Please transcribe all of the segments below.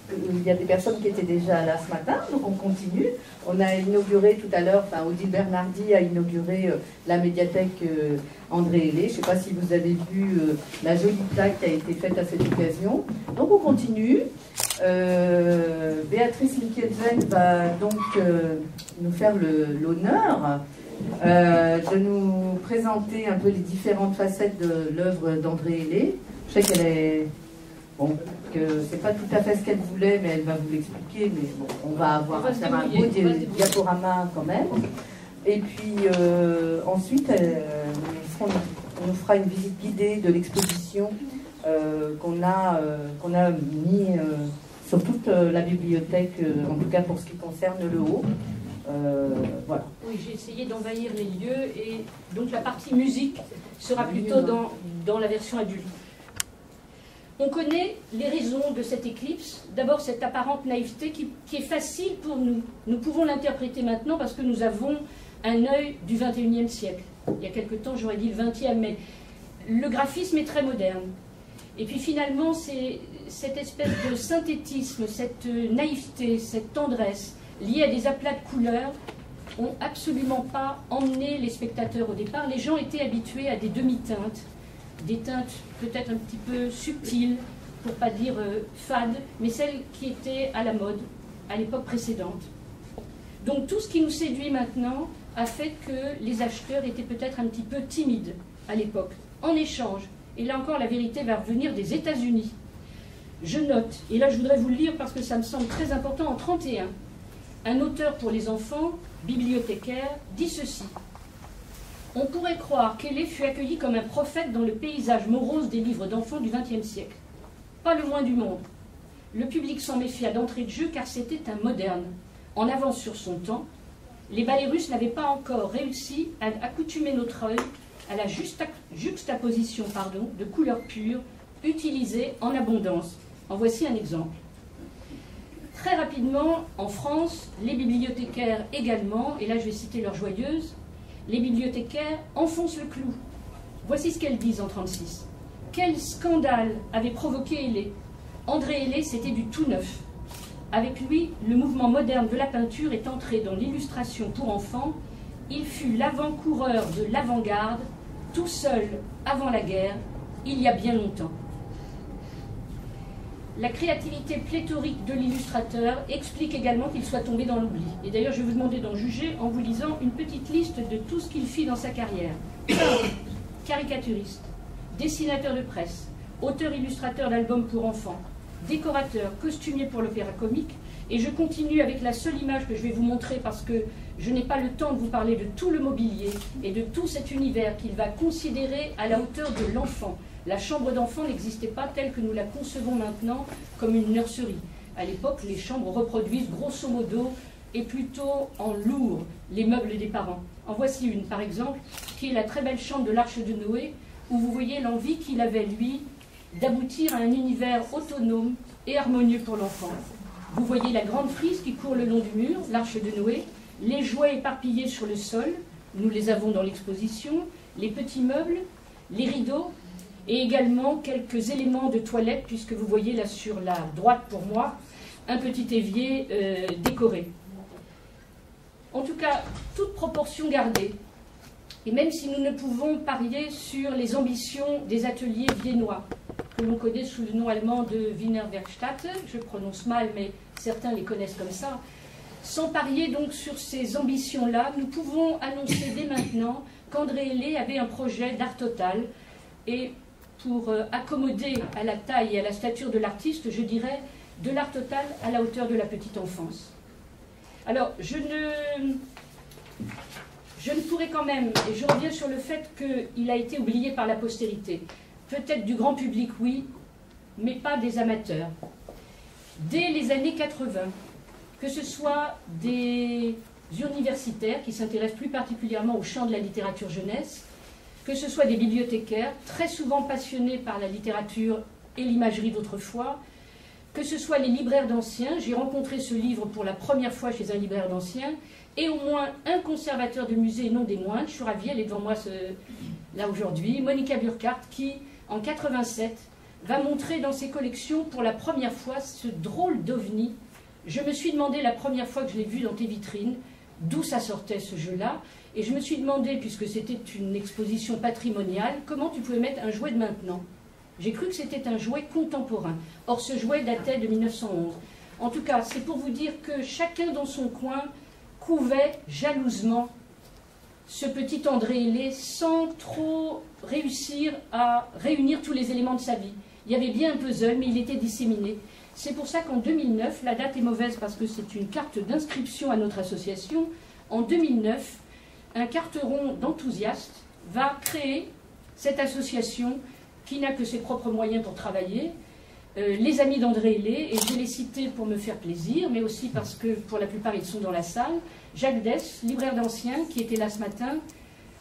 il y a des personnes qui étaient déjà là ce matin, donc on continue. On a inauguré tout à l'heure, enfin Odile Bernardi a inauguré la médiathèque André Hellé. Je ne sais pas si vous avez vu la jolie plaque qui a été faite à cette occasion. Donc on continue. Béatrice Mikkelsen va donc nous faire l'honneur de nous présenter un peu les différentes facettes de l'œuvre d'André Hellé. Je sais qu'elle est... Bon, que c'est pas tout à fait ce qu'elle voulait, mais elle va vous l'expliquer. Mais bon, on va avoir à faire un beau diaporama quand même. Et puis ensuite, on nous fera une visite guidée de l'exposition qu'on a mis sur toute la bibliothèque, en tout cas pour ce qui concerne le haut. Voilà. Oui, j'ai essayé d'envahir les lieux et donc la partie musique sera plutôt dans la version adulte. On connaît les raisons de cette éclipse. D'abord, cette apparente naïveté qui est facile pour nous. Nous pouvons l'interpréter maintenant parce que nous avons un œil du XXIe siècle. Il y a quelque temps, j'aurais dit le XXe, mais le graphisme est très moderne. Et puis finalement, c'est cette espèce de synthétisme, cette naïveté, cette tendresse liée à des aplats de couleurs n'ont absolument pas emmené les spectateurs au départ. Les gens étaient habitués à des demi-teintes, des teintes peut-être un petit peu subtiles, pour ne pas dire fades, mais celles qui étaient à la mode à l'époque précédente. Donc tout ce qui nous séduit maintenant a fait que les acheteurs étaient peut-être un petit peu timides à l'époque. En échange, et là encore la vérité va revenir des États-Unis. Je note, et là je voudrais vous le lire parce que ça me semble très important, en 1931, un auteur pour les enfants, bibliothécaire, dit ceci. On pourrait croire qu'Hellé fut accueilli comme un prophète dans le paysage morose des livres d'enfants du XXe siècle. Pas le moins du monde. Le public s'en méfia d'entrée de jeu car c'était un moderne, en avance sur son temps. Les ballets russes n'avaient pas encore réussi à accoutumer notre œil à la juxtaposition de couleurs pures utilisées en abondance. En voici un exemple. Très rapidement, en France, les bibliothécaires également, et là je vais citer leur joyeuse, les bibliothécaires enfoncent le clou. Voici ce qu'elles disent en 1936. Quel scandale avait provoqué Hellé? André Hellé, c'était du tout neuf. Avec lui, le mouvement moderne de la peinture est entré dans l'illustration pour enfants. Il fut l'avant-coureur de l'avant-garde, tout seul avant la guerre, il y a bien longtemps. La créativité pléthorique de l'illustrateur explique également qu'il soit tombé dans l'oubli. Et d'ailleurs, je vais vous demander d'en juger en vous lisant une petite liste de tout ce qu'il fit dans sa carrière. Caricaturiste, dessinateur de presse, auteur-illustrateur d'albums pour enfants, décorateur, costumier pour l'opéra comique. Et je continue avec la seule image que je vais vous montrer parce que je n'ai pas le temps de vous parler de tout le mobilier et de tout cet univers qu'il va considérer à la hauteur de l'enfant. La chambre d'enfant n'existait pas telle que nous la concevons maintenant comme une nurserie. À l'époque, les chambres reproduisent grosso modo et plutôt en lourd les meubles des parents. En voici une, par exemple, qui est la très belle chambre de l'Arche de Noé, où vous voyez l'envie qu'il avait, lui, d'aboutir à un univers autonome et harmonieux pour l'enfant. Vous voyez la grande frise qui court le long du mur, l'Arche de Noé, les jouets éparpillés sur le sol, nous les avons dans l'exposition, les petits meubles, les rideaux, et également quelques éléments de toilette, puisque vous voyez là sur la droite pour moi, un petit évier décoré. En tout cas, toute proportion gardée. Et même si nous ne pouvons parier sur les ambitions des ateliers viennois, que l'on connaît sous le nom allemand de Wiener Werkstatt, je prononce mal, mais certains les connaissent comme ça, sans parier donc sur ces ambitions-là, nous pouvons annoncer dès maintenant qu'André Hellé avait un projet d'art total, et pour accommoder à la taille et à la stature de l'artiste, je dirais de l'art total à la hauteur de la petite enfance. Alors, je ne pourrais quand même, et je reviens sur le fait qu'il a été oublié par la postérité, peut-être du grand public, oui, mais pas des amateurs. Dès les années 80, que ce soit des universitaires qui s'intéressent plus particulièrement au champ de la littérature jeunesse, que ce soit des bibliothécaires, très souvent passionnés par la littérature et l'imagerie d'autrefois, que ce soit les libraires d'anciens, j'ai rencontré ce livre pour la première fois chez un libraire d'anciens, et au moins un conservateur de musée, non des moindres, je suis ravie, elle est devant moi là aujourd'hui, Monica Burkhardt, qui, en 87, va montrer dans ses collections pour la première fois ce drôle d'ovni. Je me suis demandé la première fois que je l'ai vu dans tes vitrines, d'où ça sortait ce jeu-là. Et je me suis demandé, puisque c'était une exposition patrimoniale, comment tu pouvais mettre un jouet de maintenant. J'ai cru que c'était un jouet contemporain. Or, ce jouet datait de 1911. En tout cas, c'est pour vous dire que chacun dans son coin couvait jalousement ce petit André Hellé sans trop réussir à réunir tous les éléments de sa vie. Il y avait bien un puzzle, mais il était disséminé. C'est pour ça qu'en 2009, la date est mauvaise parce que c'est une carte d'inscription à notre association. En 2009, un carteron d'enthousiastes va créer cette association qui n'a que ses propres moyens pour travailler. Les amis d'André Hellé, et je vais les citer pour me faire plaisir, mais aussi parce que pour la plupart ils sont dans la salle. Jacques Dess, libraire d'anciens, qui était là ce matin.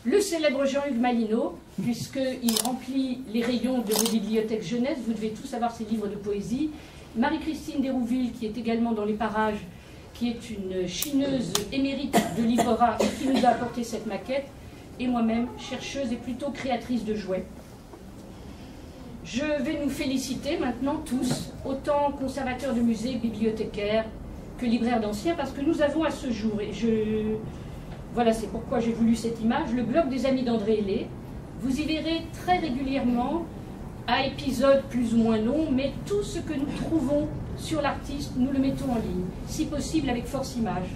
Le célèbre Jean-Hugues Malinaud, puisqu'il remplit les rayons de vos bibliothèques jeunesse, vous devez tous avoir ses livres de poésie. Marie-Christine Desrouville, qui est également dans les parages, qui est une chineuse émérite de livres rares et qui nous a apporté cette maquette. Et moi-même, chercheuse et plutôt créatrice de jouets. Je vais nous féliciter maintenant tous, autant conservateurs de musées, bibliothécaires que libraires d'anciens, parce que nous avons à ce jour, et voilà, c'est pourquoi j'ai voulu cette image, le blog des amis d'André Hellé. Vous y verrez très régulièrement, à épisodes plus ou moins longs, mais tout ce que nous trouvons sur l'artiste, nous le mettons en ligne, si possible avec force image.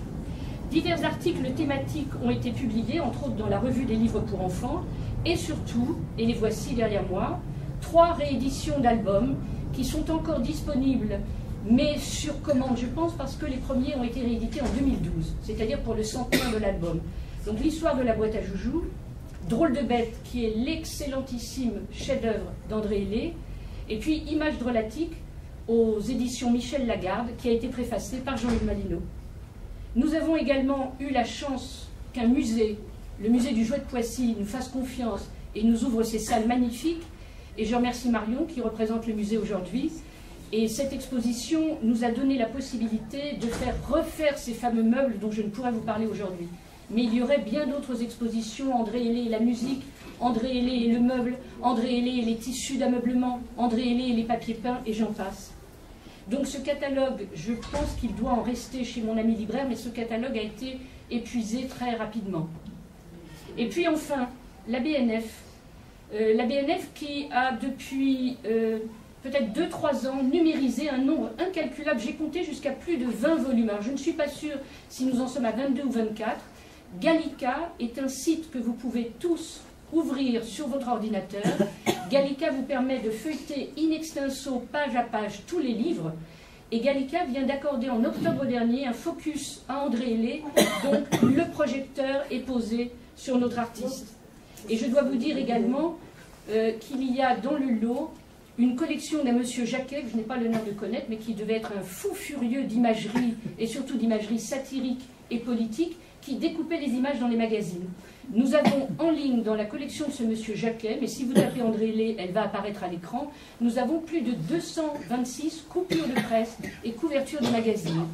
Divers articles thématiques ont été publiés, entre autres dans la revue des livres pour enfants, et surtout, et les voici derrière moi, 3 rééditions d'albums qui sont encore disponibles, mais sur commande, je pense, parce que les premiers ont été réédités en 2012, c'est-à-dire pour le centenaire de l'album. Donc l'histoire de la boîte à joujoux, Drôle de bête, qui est l'excellentissime chef-d'œuvre d'André Hellé, et puis Images drôlatiques aux éditions Michel Lagarde, qui a été préfacée par Jean-Hugues Malinaud. Nous avons également eu la chance qu'un musée, le musée du jouet de Poissy, nous fasse confiance et nous ouvre ses salles magnifiques. Et je remercie Marion qui représente le musée aujourd'hui. Et cette exposition nous a donné la possibilité de faire refaire ces fameux meubles dont je ne pourrais vous parler aujourd'hui. Mais il y aurait bien d'autres expositions, André Hellé et la musique, André Hellé et le meuble, André Hellé et les tissus d'ameublement, André Hellé et les papiers peints, et j'en passe. Donc ce catalogue, je pense qu'il doit en rester chez mon ami libraire, mais ce catalogue a été épuisé très rapidement. Et puis enfin, la BNF. La BNF qui a depuis peut-être 2-3 ans numérisé un nombre incalculable. J'ai compté jusqu'à plus de 20 volumes. Alors, je ne suis pas sûre si nous en sommes à 22 ou 24. Gallica est un site que vous pouvez tous ouvrir sur votre ordinateur. Gallica vous permet de feuilleter in extenso, page à page, tous les livres. Et Gallica vient d'accorder en octobre dernier un focus à André Hellé. Donc le projecteur est posé sur notre artiste. Et je dois vous dire également qu'il y a dans le lot une collection d'un monsieur Jacquet, que je n'ai pas l'honneur de connaître, mais qui devait être un fou furieux d'imagerie, et surtout d'imagerie satirique et politique, qui découpait les images dans les magazines. Nous avons en ligne dans la collection de ce monsieur Jacquet, mais si vous tapez André Hellé, elle va apparaître à l'écran, nous avons plus de 226 coupures de presse et couvertures de magazines.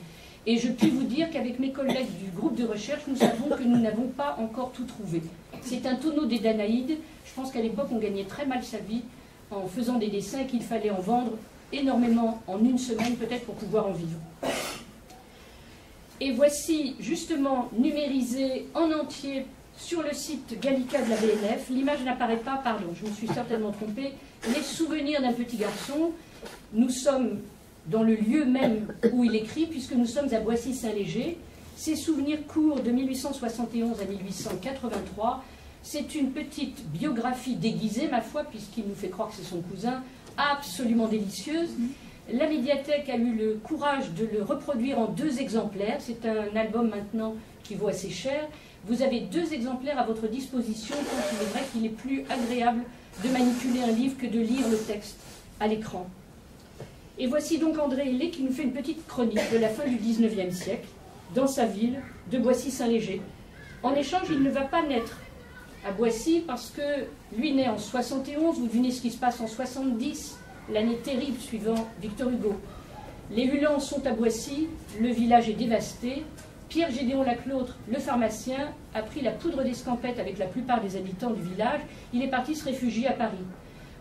Et je puis vous dire qu'avec mes collègues du groupe de recherche, nous savons que nous n'avons pas encore tout trouvé. C'est un tonneau des Danaïdes. Je pense qu'à l'époque, on gagnait très mal sa vie en faisant des dessins et qu'il fallait en vendre énormément en une semaine, peut-être pour pouvoir en vivre. Et voici justement numérisé en entier sur le site Gallica de la BNF. L'image n'apparaît pas, pardon, je me suis certainement trompée. Les souvenirs d'un petit garçon. Nous sommes dans le lieu même où il écrit, puisque nous sommes à Boissy-Saint-Léger. Ses souvenirs courent de 1871 à 1883. C'est une petite biographie déguisée, ma foi, puisqu'il nous fait croire que c'est son cousin, absolument délicieuse. La médiathèque a eu le courage de le reproduire en 2 exemplaires. C'est un album maintenant qui vaut assez cher. Vous avez 2 exemplaires à votre disposition, tant il est vrai qu'il est plus agréable de manipuler un livre que de lire le texte à l'écran. Et voici donc André Hellé qui nous fait une petite chronique de la fin du XIXe siècle, dans sa ville de Boissy-Saint-Léger. En échange, il ne va pas naître à Boissy parce que lui naît en 71, vous devinez ce qui se passe en 70, l'année terrible suivant Victor Hugo. Les Hulans sont à Boissy, le village est dévasté. Pierre-Gédéon Laclôtre, le pharmacien, a pris la poudre d'escampette avec la plupart des habitants du village. Il est parti se réfugier à Paris.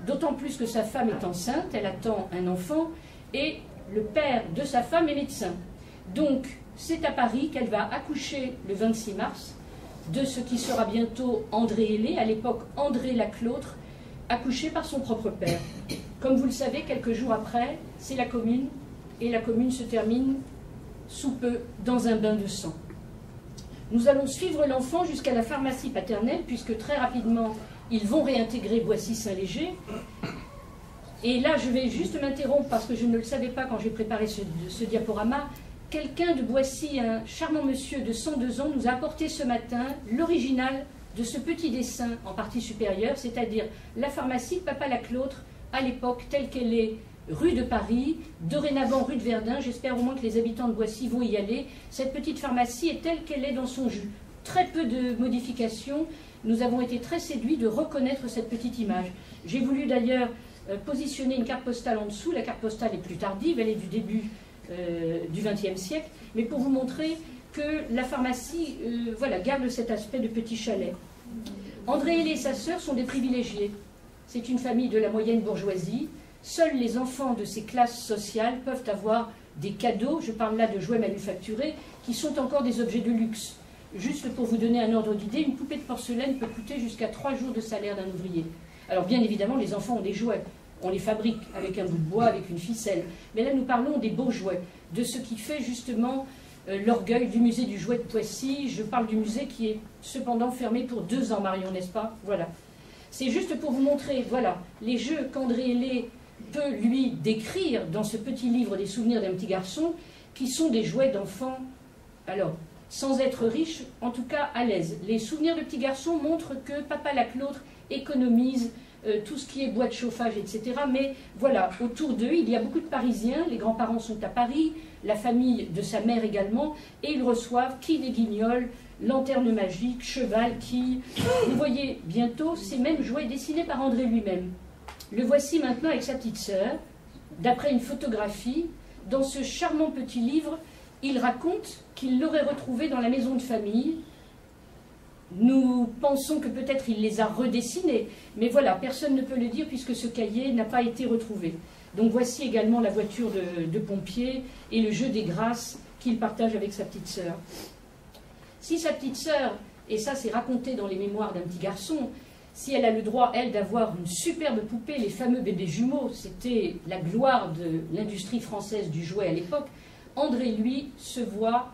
d'autant plus que sa femme est enceinte, elle attend un enfant, et le père de sa femme est médecin. Donc, c'est à Paris qu'elle va accoucher le 26 mars de ce qui sera bientôt André Hellé, à l'époque André Laclôtre, accouché par son propre père. Comme vous le savez, quelques jours après, c'est la Commune, et la Commune se termine sous peu dans un bain de sang. Nous allons suivre l'enfant jusqu'à la pharmacie paternelle, puisque très rapidement, ils vont réintégrer Boissy-Saint-Léger. Et là, je vais juste m'interrompre, parce que je ne le savais pas quand j'ai préparé ce diaporama. Quelqu'un de Boissy, un charmant monsieur de 102 ans, nous a apporté ce matin l'original de ce petit dessin en partie supérieure, c'est-à-dire la pharmacie de Papa Laclôtre, à l'époque, telle qu'elle est rue de Paris, dorénavant rue de Verdun. J'espère au moins que les habitants de Boissy vont y aller. Cette petite pharmacie est telle qu'elle est dans son jus. Très peu de modifications. Nous avons été très séduits de reconnaître cette petite image. J'ai voulu d'ailleurs positionner une carte postale en dessous. La carte postale est plus tardive, elle est du début du XXe siècle, mais pour vous montrer que la pharmacie voilà, garde cet aspect de petit chalet. André Hellé et sa sœur sont des privilégiés. C'est une famille de la moyenne bourgeoisie. Seuls les enfants de ces classes sociales peuvent avoir des cadeaux, je parle là de jouets manufacturés, qui sont encore des objets de luxe. Juste pour vous donner un ordre d'idée, une poupée de porcelaine peut coûter jusqu'à 3 jours de salaire d'un ouvrier. Alors bien évidemment, les enfants ont des jouets. On les fabrique avec un bout de bois, avec une ficelle. Mais là, nous parlons des beaux jouets, de ce qui fait justement l'orgueil du musée du jouet de Poissy. Je parle du musée qui est cependant fermé pour 2 ans, Marion, n'est-ce pas? Voilà. C'est juste pour vous montrer, voilà, les jeux qu'André Hellé peut lui décrire dans ce petit livre des souvenirs d'un petit garçon, qui sont des jouets d'enfants, alors, sans être riche, en tout cas à l'aise. Les souvenirs de petits garçons montrent que Papa Laclôtre économise tout ce qui est bois de chauffage, etc. Mais voilà, autour d'eux, il y a beaucoup de Parisiens, les grands-parents sont à Paris, la famille de sa mère également, et ils reçoivent qui des guignols, lanterne magique, cheval, qui... Vous voyez bientôt ces mêmes jouets dessinés par André lui-même. Le voici maintenant avec sa petite sœur, d'après une photographie. Dans ce charmant petit livre, il raconte qu'il l'aurait retrouvé dans la maison de famille. Nous pensons que peut-être il les a redessinés, mais voilà, personne ne peut le dire puisque ce cahier n'a pas été retrouvé. Donc voici également la voiture de pompier et le jeu des grâces qu'il partage avec sa petite sœur. Si sa petite sœur, et ça c'est raconté dans les mémoires d'un petit garçon, si elle a le droit, elle, d'avoir une superbe poupée, les fameux bébés jumeaux, c'était la gloire de l'industrie française du jouet à l'époque, André, lui, se voit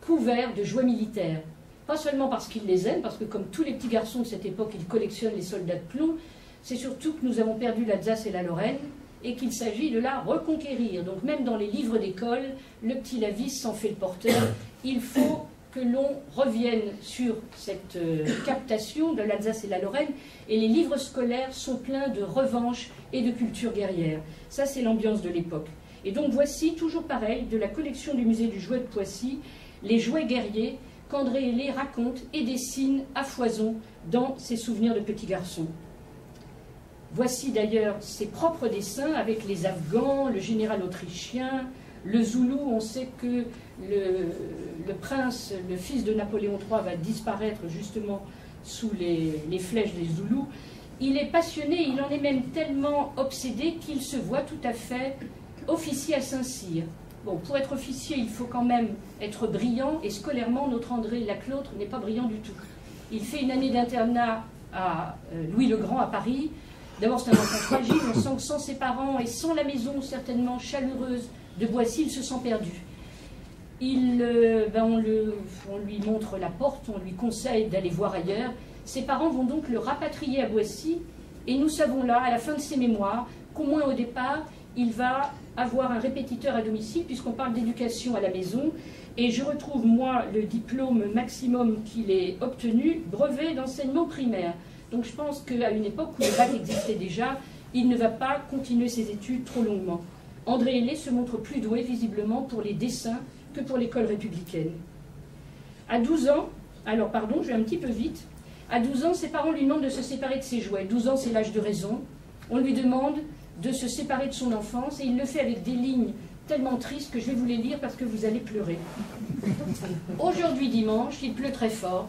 couvert de jouets militaires. Pas seulement parce qu'il les aime, parce que comme tous les petits garçons de cette époque, il collectionne les soldats de plomb, c'est surtout que nous avons perdu l'Alsace et la Lorraine, et qu'il s'agit de la reconquérir. Donc même dans les livres d'école, le petit Lavis s'en fait le porteur. Il faut que l'on revienne sur cette captation de l'Alsace et la Lorraine, et les livres scolaires sont pleins de revanche et de culture guerrière. Ça, c'est l'ambiance de l'époque. Et donc voici, toujours pareil, de la collection du musée du jouet de Poissy, les jouets guerriers qu'André Hellé raconte et dessine à foison dans ses souvenirs de petit garçon. Voici d'ailleurs ses propres dessins avec les Afghans, le général autrichien, le Zoulou. On sait que le prince, le fils de Napoléon III, va disparaître justement sous les flèches des Zoulous. Il est passionné, il en est même tellement obsédé qu'il se voit tout à fait officier à Saint-Cyr. Bon, pour être officier, il faut quand même être brillant, et scolairement, notre André Laclôtre n'est pas brillant du tout. Il fait une année d'internat à Louis-le-Grand à Paris. D'abord, c'est un enfant fragile, on sent que sans ses parents et sans la maison certainement chaleureuse de Boissy, il se sent perdu. On lui montre la porte, on lui conseille d'aller voir ailleurs. Ses parents vont donc le rapatrier à Boissy, et nous savons là, à la fin de ses mémoires, qu'au moins au départ, il va avoir un répétiteur à domicile, puisqu'on parle d'éducation à la maison, et je retrouve, moi, le diplôme maximum qu'il ait obtenu, brevet d'enseignement primaire. Donc je pense qu'à une époque où le bac existait déjà, il ne va pas continuer ses études trop longuement. André Hellé se montre plus doué, visiblement, pour les dessins que pour l'école républicaine. À 12 ans, alors pardon, je vais un petit peu vite, à 12 ans, ses parents lui demandent de se séparer de ses jouets. 12 ans, c'est l'âge de raison. On lui demande de se séparer de son enfance, et il le fait avec des lignes tellement tristes que je vais vous les lire parce que vous allez pleurer. Aujourd'hui dimanche, il pleut très fort.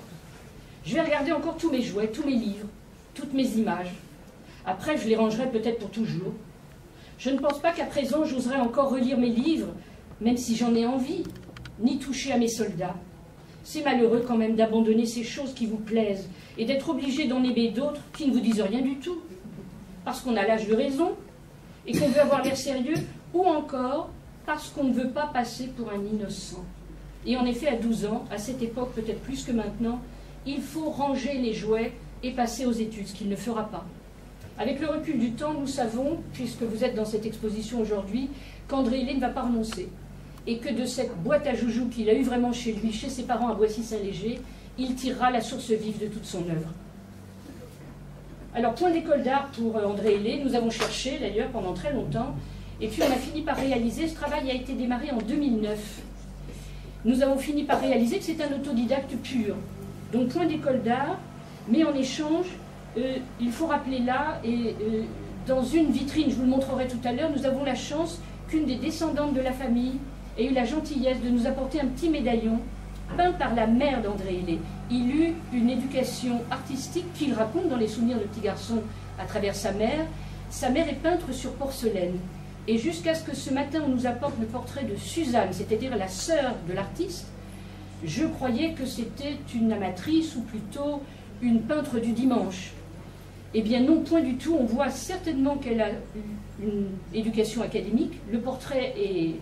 Je vais regarder encore tous mes jouets, tous mes livres, toutes mes images. Après, je les rangerai peut-être pour toujours. Je ne pense pas qu'à présent, j'oserais encore relire mes livres, même si j'en ai envie, ni toucher à mes soldats. C'est malheureux quand même d'abandonner ces choses qui vous plaisent et d'être obligé d'en aimer d'autres qui ne vous disent rien du tout, parce qu'on a l'âge de raison et qu'on veut avoir l'air sérieux, ou encore parce qu'on ne veut pas passer pour un innocent. Et en effet, à 12 ans, à cette époque peut-être plus que maintenant, il faut ranger les jouets et passer aux études, ce qu'il ne fera pas. Avec le recul du temps, nous savons, puisque vous êtes dans cette exposition aujourd'hui, qu'André Hellé ne va pas renoncer, et que de cette boîte à joujoux qu'il a eue vraiment chez lui, chez ses parents à Boissy-Saint-Léger, il tirera la source vive de toute son œuvre. Alors, point d'école d'art pour André Hellé, nous avons cherché d'ailleurs pendant très longtemps, et puis on a fini par réaliser, ce travail a été démarré en 2009. Nous avons fini par réaliser que c'est un autodidacte pur. Donc point d'école d'art, mais en échange, il faut rappeler là, et dans une vitrine, je vous le montrerai tout à l'heure, nous avons la chance qu'une des descendantes de la famille ait eu la gentillesse de nous apporter un petit médaillon peint par la mère d'André Hellé. Il eut une éducation artistique qu'il raconte dans les souvenirs de petit garçon à travers sa mère. Sa mère est peintre sur porcelaine. Et jusqu'à ce que ce matin on nous apporte le portrait de Suzanne, c'est-à-dire la sœur de l'artiste, je croyais que c'était une amatrice ou plutôt une peintre du dimanche. Eh bien non, point du tout. On voit certainement qu'elle a une éducation académique. Le portrait est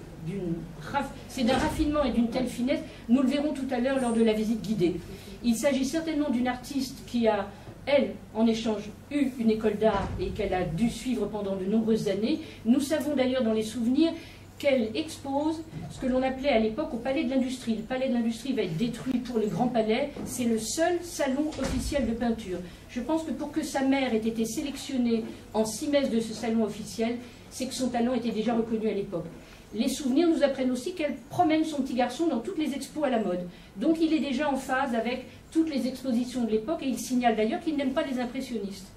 c'est d'un raffinement et d'une telle finesse. Nous le verrons tout à l'heure lors de la visite guidée. Il s'agit certainement d'une artiste qui a, elle, en échange, eu une école d'art et qu'elle a dû suivre pendant de nombreuses années. Nous savons d'ailleurs dans les souvenirs qu'elle expose ce que l'on appelait à l'époque au Palais de l'Industrie. Le Palais de l'Industrie va être détruit pour le Grand Palais. C'est le seul salon officiel de peinture. Je pense que pour que sa mère ait été sélectionnée en 6 messes de ce salon officiel, c'est que son talent était déjà reconnu à l'époque. Les souvenirs nous apprennent aussi qu'elle promène son petit garçon dans toutes les expos à la mode. Donc il est déjà en phase avec toutes les expositions de l'époque et il signale d'ailleurs qu'il n'aime pas les impressionnistes.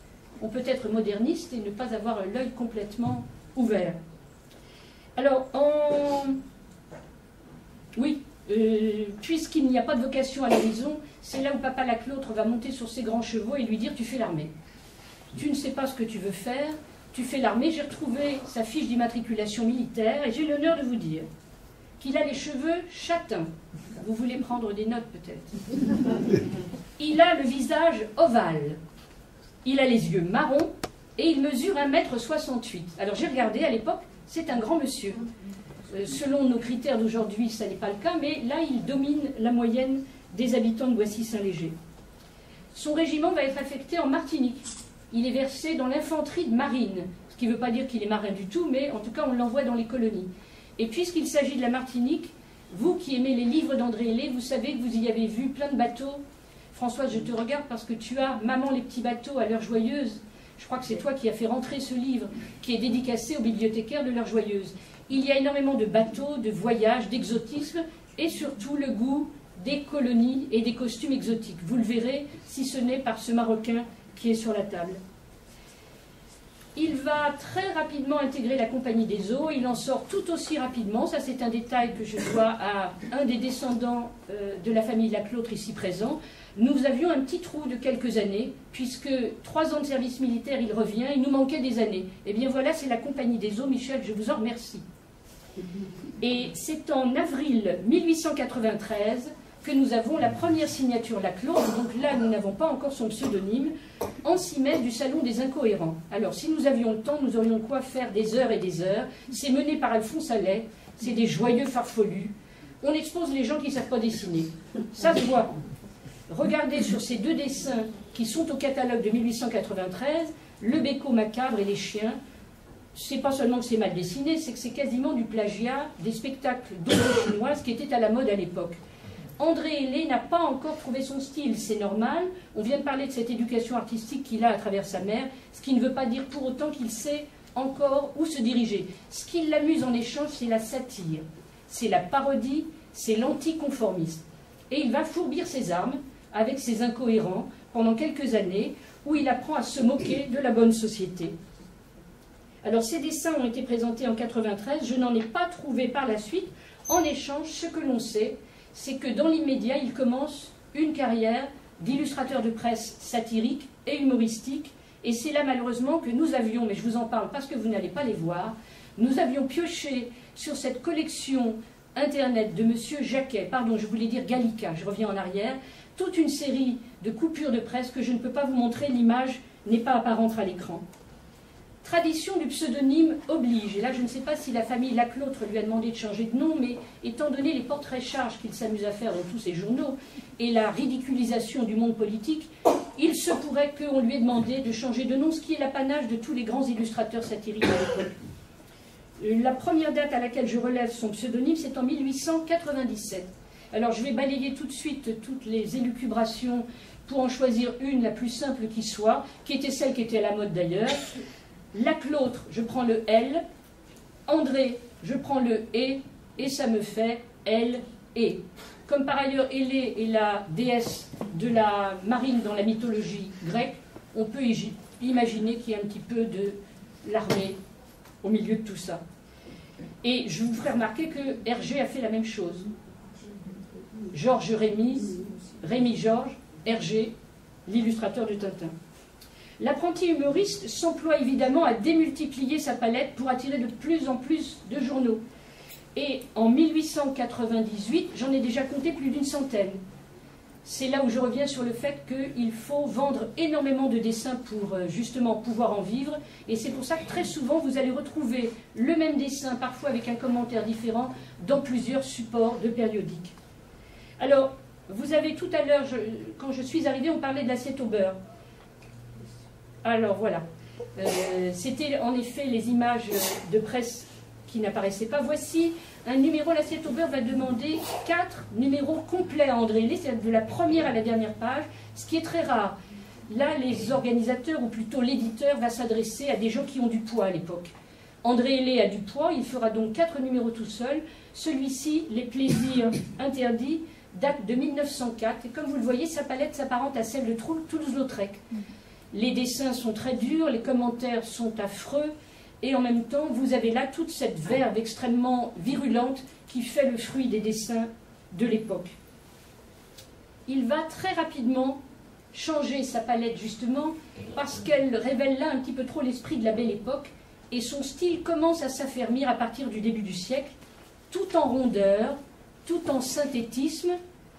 On peut être moderniste et ne pas avoir l'œil complètement ouvert. Alors, puisqu'il n'y a pas de vocation à l'horizon, c'est là où Papa Laclôtre va monter sur ses grands chevaux et lui dire « Tu fais l'armée. Tu ne sais pas ce que tu veux faire, tu fais l'armée. » J'ai retrouvé sa fiche d'immatriculation militaire et j'ai l'honneur de vous dire qu'il a les cheveux châtains. Vous voulez prendre des notes peut-être. Il a le visage ovale. Il a les yeux marrons et il mesure 1,68 m. Alors j'ai regardé à l'époque, c'est un grand monsieur. Selon nos critères d'aujourd'hui, ça n'est pas le cas, mais là, il domine la moyenne des habitants de Boissy-Saint-Léger. Son régiment va être affecté en Martinique. Il est versé dans l'infanterie de marine, ce qui ne veut pas dire qu'il est marin du tout, mais en tout cas, on l'envoie dans les colonies. Et puisqu'il s'agit de la Martinique, vous qui aimez les livres d'André Hellé, vous savez que vous y avez vu plein de bateaux. Françoise, je te regarde parce que tu as « Maman, les petits bateaux à l'heure joyeuse ». Je crois que c'est toi qui as fait rentrer ce livre, qui est dédicacé aux bibliothécaires de l'heure joyeuse. Il y a énormément de bateaux, de voyages, d'exotisme, et surtout le goût des colonies et des costumes exotiques. Vous le verrez, si ce n'est par ce Marocain qui est sur la table. Il va très rapidement intégrer la Compagnie des Eaux, il en sort tout aussi rapidement, ça c'est un détail que je dois à un des descendants de la famille Laclôtre ici présent. Nous avions un petit trou de quelques années, puisque 3 ans de service militaire, il revient, il nous manquait des années. Eh bien voilà, c'est la Compagnie des Eaux, Michel, je vous en remercie. Et c'est en avril 1893 que nous avons la première signature Laclôtre, donc là nous n'avons pas encore son pseudonyme, en 6 messes du Salon des Incohérents. Alors si nous avions le temps, nous aurions de quoi faire des heures et des heures. C'est mené par Alphonse Allais, c'est des joyeux farfelus. On expose les gens qui ne savent pas dessiner. Ça se voit. Regardez sur ces 2 dessins qui sont au catalogue de 1893, le Béco macabre et les chiens. C'est pas seulement que c'est mal dessiné, c'est que c'est quasiment du plagiat des spectacles d'opéra chinoise qui étaient à la mode à l'époque. André Hellé n'a pas encore trouvé son style, c'est normal. On vient de parler de cette éducation artistique qu'il a à travers sa mère, ce qui ne veut pas dire pour autant qu'il sait encore où se diriger. Ce qui l'amuse en échange, c'est la satire, c'est la parodie, c'est l'anticonformisme. Et il va fourbir ses armes avec ses incohérents pendant quelques années, où il apprend à se moquer de la bonne société. Alors ces dessins ont été présentés en 1993, je n'en ai pas trouvé par la suite. En échange, ce que l'on sait, c'est que dans l'immédiat, il commence une carrière d'illustrateur de presse satirique et humoristique, Et c'est là malheureusement que nous avions, mais je vous en parle parce que vous n'allez pas les voir, nous avions pioché sur cette collection internet de monsieur Jacquet, pardon, je voulais dire Gallica, je reviens en arrière, toute une série de coupures de presse que je ne peux pas vous montrer, l'image n'est pas apparente à l'écran. Tradition du pseudonyme oblige, et là je ne sais pas si la famille Laclautre lui a demandé de changer de nom, mais étant donné les portraits-charges qu'il s'amuse à faire dans tous ses journaux, et la ridiculisation du monde politique, il se pourrait qu'on lui ait demandé de changer de nom, ce qui est l'apanage de tous les grands illustrateurs satiriques à l'époque. La première date à laquelle je relève son pseudonyme, c'est en 1897. Alors je vais balayer tout de suite toutes les élucubrations pour en choisir une, la plus simple qui soit, qui était celle qui était à la mode d'ailleurs. Laclautre, je prends le L. André, je prends le E, et ça me fait L, E. Comme par ailleurs Hélé est la déesse de la marine dans la mythologie grecque, on peut imaginer qu'il y a un petit peu de l'armée au milieu de tout ça. Et je vous ferai remarquer que Hergé a fait la même chose. Georges Rémy, Rémy Georges, Hergé, l'illustrateur de Tintin. L'apprenti humoriste s'emploie évidemment à démultiplier sa palette pour attirer de plus en plus de journaux. Et en 1898, j'en ai déjà compté plus d'une centaine. C'est là où je reviens sur le fait qu'il faut vendre énormément de dessins pour justement pouvoir en vivre. Et c'est pour ça que très souvent, vous allez retrouver le même dessin, parfois avec un commentaire différent, dans plusieurs supports de périodiques. Alors, vous avez tout à l'heure, quand je suis arrivée, on parlait de l'assiette au beurre. Alors voilà, c'était en effet les images de presse qui n'apparaissaient pas. Voici un numéro, l'assiette au beurre va demander 4 numéros complets à André Hélé, c'est de la première à la dernière page, ce qui est très rare. Là, les organisateurs, ou plutôt l'éditeur, va s'adresser à des gens qui ont du poids à l'époque. André Hélé a du poids, il fera donc 4 numéros tout seul. Celui-ci, Les plaisirs interdits, date de 1904. Et comme vous le voyez, sa palette s'apparente à celle de Toulouse-Lautrec. Les dessins sont très durs, les commentaires sont affreux, et en même temps, vous avez là toute cette verve extrêmement virulente qui fait le fruit des dessins de l'époque. Il va très rapidement changer sa palette, justement, parce qu'elle révèle là un petit peu trop l'esprit de la belle époque, et son style commence à s'affermir à partir du début du siècle, tout en rondeur, tout en synthétisme,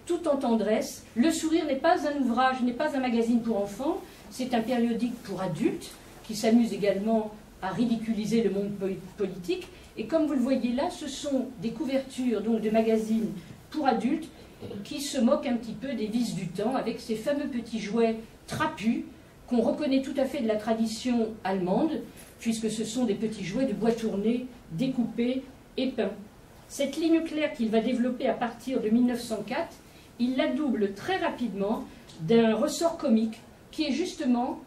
tout en tendresse. Le sourire n'est pas un ouvrage, n'est pas un magazine pour enfants, c'est un périodique pour adultes, qui s'amuse également à ridiculiser le monde politique. Et comme vous le voyez là, ce sont des couvertures donc, de magazines pour adultes qui se moquent un petit peu des vices du temps, avec ces fameux petits jouets trapus qu'on reconnaît tout à fait de la tradition allemande, puisque ce sont des petits jouets de bois tourné, découpés et peints. Cette ligne claire qu'il va développer à partir de 1904, il la double très rapidement d'un ressort comique qui est justement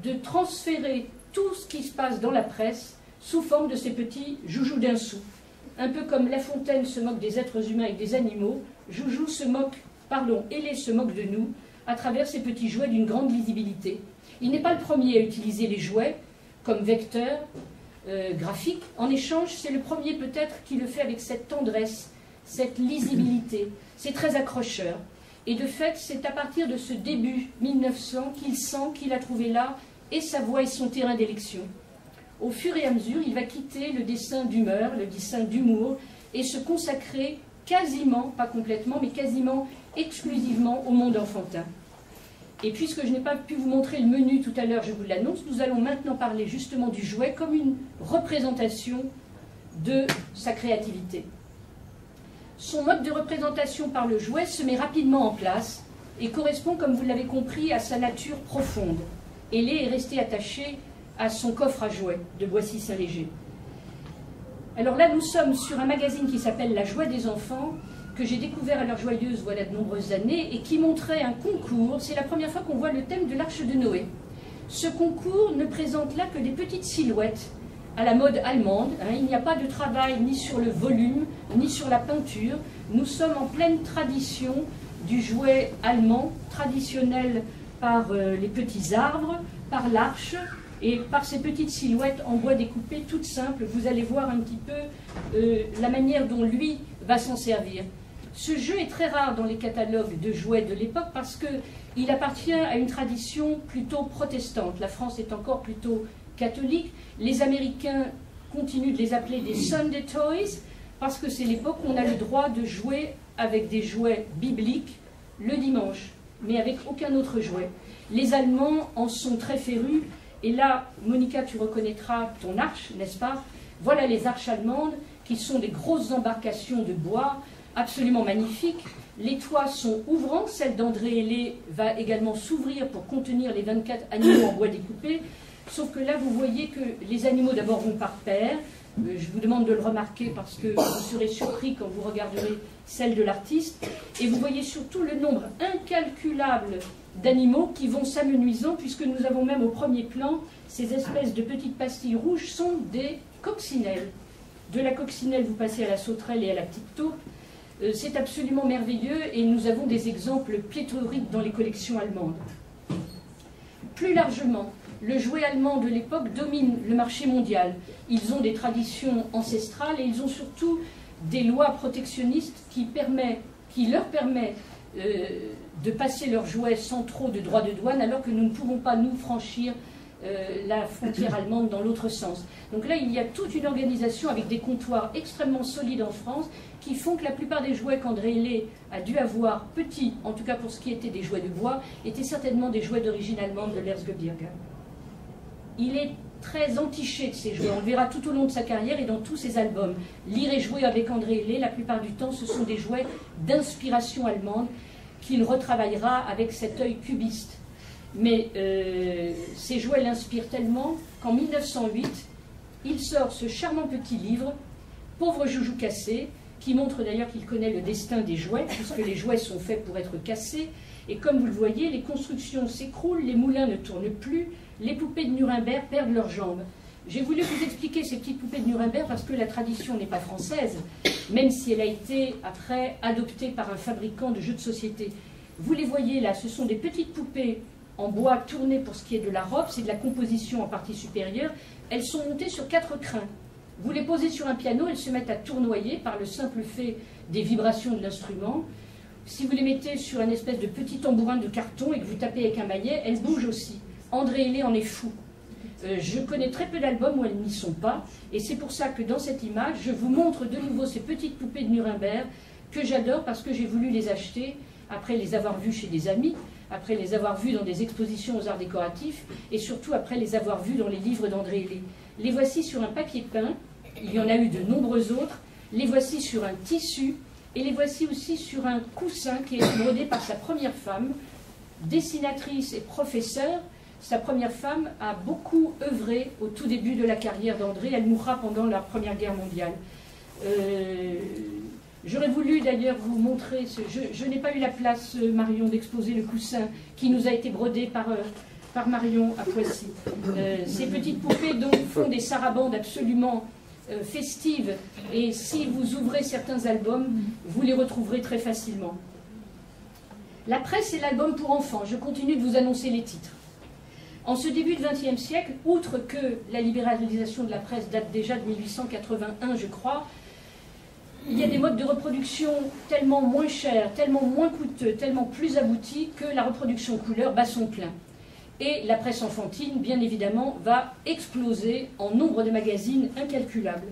de transférer tout ce qui se passe dans la presse sous forme de ces petits joujoux d'un sou. Un peu comme La Fontaine se moque des êtres humains et des animaux, Joujou se moque, Hélé se moque de nous à travers ces petits jouets d'une grande lisibilité. Il n'est pas le premier à utiliser les jouets comme vecteur graphique. En échange, c'est le premier peut-être qui le fait avec cette tendresse, cette lisibilité. C'est très accrocheur. Et de fait, c'est à partir de ce début 1900 qu'il sent qu'il a trouvé là et sa voix et son terrain d'élection. Au fur et à mesure, il va quitter le dessin d'humeur, le dessin d'humour, et se consacrer quasiment, pas complètement, mais quasiment exclusivement au monde enfantin. Et puisque je n'ai pas pu vous montrer le menu tout à l'heure, je vous l'annonce, nous allons maintenant parler justement du jouet comme une représentation de sa créativité. Son mode de représentation par le jouet se met rapidement en place et correspond, comme vous l'avez compris, à sa nature profonde. Hélé est resté attaché à son coffre à jouets de Boissy-Saint-Léger. Alors là, nous sommes sur un magazine qui s'appelle La Joie des enfants, que j'ai découvert à l'heure joyeuse voilà de nombreuses années, et qui montrait un concours. C'est la première fois qu'on voit le thème de l'Arche de Noé. Ce concours ne présente là que des petites silhouettes à la mode allemande. Il n'y a pas de travail ni sur le volume, ni sur la peinture. Nous sommes en pleine tradition du jouet allemand, traditionnel par les petits arbres, par l'arche, et par ces petites silhouettes en bois découpé, toutes simples. Vous allez voir un petit peu la manière dont lui va s'en servir. Ce jeu est très rare dans les catalogues de jouets de l'époque parce qu'il appartient à une tradition plutôt protestante. La France est encore plutôt catholique. Les Américains continuent de les appeler des Sunday Toys parce que c'est l'époque où on a le droit de jouer avec des jouets bibliques le dimanche, mais avec aucun autre jouet. Les Allemands en sont très férus. Et là, Monica, tu reconnaîtras ton arche, n'est-ce pas? Voilà les arches allemandes, qui sont des grosses embarcations de bois, absolument magnifiques. Les toits sont ouvrants, celle d'André Hellé va également s'ouvrir pour contenir les 24 animaux en bois découpé. Sauf que là, vous voyez que les animaux d'abord vont par paire. Je vous demande de le remarquer parce que vous serez surpris quand vous regarderez celle de l'artiste. Et vous voyez surtout le nombre incalculable d'animaux qui vont s'amenuisant, puisque nous avons même au premier plan, ces espèces de petites pastilles rouges sont des coccinelles. De la coccinelle, vous passez à la sauterelle et à la petite taupe. C'est absolument merveilleux et nous avons des exemples pléthoriques dans les collections allemandes. Plus largement, le jouet allemand de l'époque domine le marché mondial. Ils ont des traditions ancestrales et ils ont surtout des lois protectionnistes qui leur permettent de passer leurs jouets sans trop de droits de douane, alors que nous ne pouvons pas, nous, franchir la frontière allemande dans l'autre sens. Donc là, il y a toute une organisation avec des comptoirs extrêmement solides en France qui font que la plupart des jouets qu'André Hellé a dû avoir, petits, en tout cas pour ce qui était des jouets de bois, étaient certainement des jouets d'origine allemande de l'Erzgebirge. Il est très entiché de ces jouets, on le verra tout au long de sa carrière et dans tous ses albums. Lire et jouer avec André Hellé, la plupart du temps, ce sont des jouets d'inspiration allemande qu'il retravaillera avec cet œil cubiste. Mais ces jouets l'inspirent tellement qu'en 1908, il sort ce charmant petit livre, Pauvre Joujou cassé, qui montre d'ailleurs qu'il connaît le destin des jouets, puisque les jouets sont faits pour être cassés. Et comme vous le voyez, les constructions s'écroulent, les moulins ne tournent plus, les poupées de Nuremberg perdent leurs jambes. J'ai voulu vous expliquer ces petites poupées de Nuremberg parce que la tradition n'est pas française, même si elle a été après adoptée par un fabricant de jeux de société. Vous les voyez là, ce sont des petites poupées en bois tournées pour ce qui est de la robe, c'est de la composition en partie supérieure. Elles sont montées sur 4 crins. Vous les posez sur un piano, elles se mettent à tournoyer par le simple fait des vibrations de l'instrument. Si vous les mettez sur un espèce de petit tambourin de carton et que vous tapez avec un maillet, elles bougent aussi. André Hellé en est fou. Je connais très peu d'albums où elles n'y sont pas, et c'est pour ça que dans cette image, je vous montre de nouveau ces petites poupées de Nuremberg que j'adore parce que j'ai voulu les acheter après les avoir vues chez des amis, après les avoir vues dans des expositions aux arts décoratifs, et surtout après les avoir vues dans les livres d'André Hellé. Les voici sur un papier peint, il y en a eu de nombreux autres, les voici sur un tissu, et les voici aussi sur un coussin qui est brodé par sa première femme, dessinatrice et professeure. Sa première femme a beaucoup œuvré au tout début de la carrière d'André. Elle mourra pendant la Première Guerre mondiale. J'aurais voulu d'ailleurs vous montrer, je n'ai pas eu la place, Marion, d'exposer le coussin qui nous a été brodé par Marion à Poissy. Ces petites poupées donc font des sarabandes absolument festives, et si vous ouvrez certains albums, vous les retrouverez très facilement. La presse et l'album pour enfants, je continue de vous annoncer les titres. En ce début du XXe siècle, outre que la libéralisation de la presse date déjà de 1881, je crois, il y a des modes de reproduction tellement moins chers, tellement moins coûteux, tellement plus aboutis que la reproduction couleur bat son plein. Et la presse enfantine, bien évidemment, va exploser en nombre de magazines incalculables.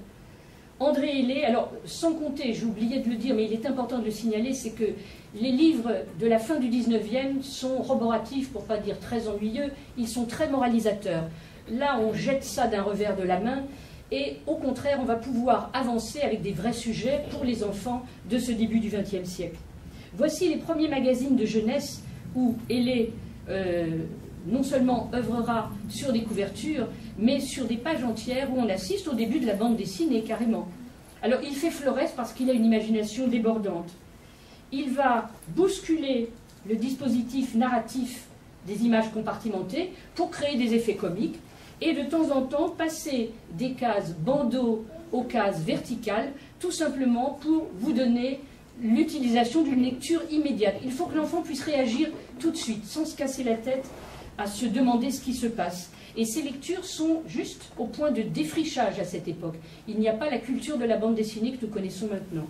André Hellé, alors sans compter, j'ai oublié de le dire, mais il est important de le signaler, c'est que les livres de la fin du 19e sont roboratifs, pour ne pas dire très ennuyeux, ils sont très moralisateurs. Là, on jette ça d'un revers de la main, et au contraire, on va pouvoir avancer avec des vrais sujets pour les enfants de ce début du XXe siècle. Voici les premiers magazines de jeunesse où Hellé non seulement œuvrera sur des couvertures, mais sur des pages entières où on assiste au début de la bande dessinée, carrément. Alors, il fait Flores parce qu'il a une imagination débordante. Il va bousculer le dispositif narratif des images compartimentées pour créer des effets comiques et de temps en temps passer des cases bandeaux aux cases verticales, tout simplement pour vous donner l'utilisation d'une lecture immédiate. Il faut que l'enfant puisse réagir tout de suite, sans se casser la tête à se demander ce qui se passe. Et ces lectures sont juste au point de défrichage à cette époque. Il n'y a pas la culture de la bande dessinée que nous connaissons maintenant.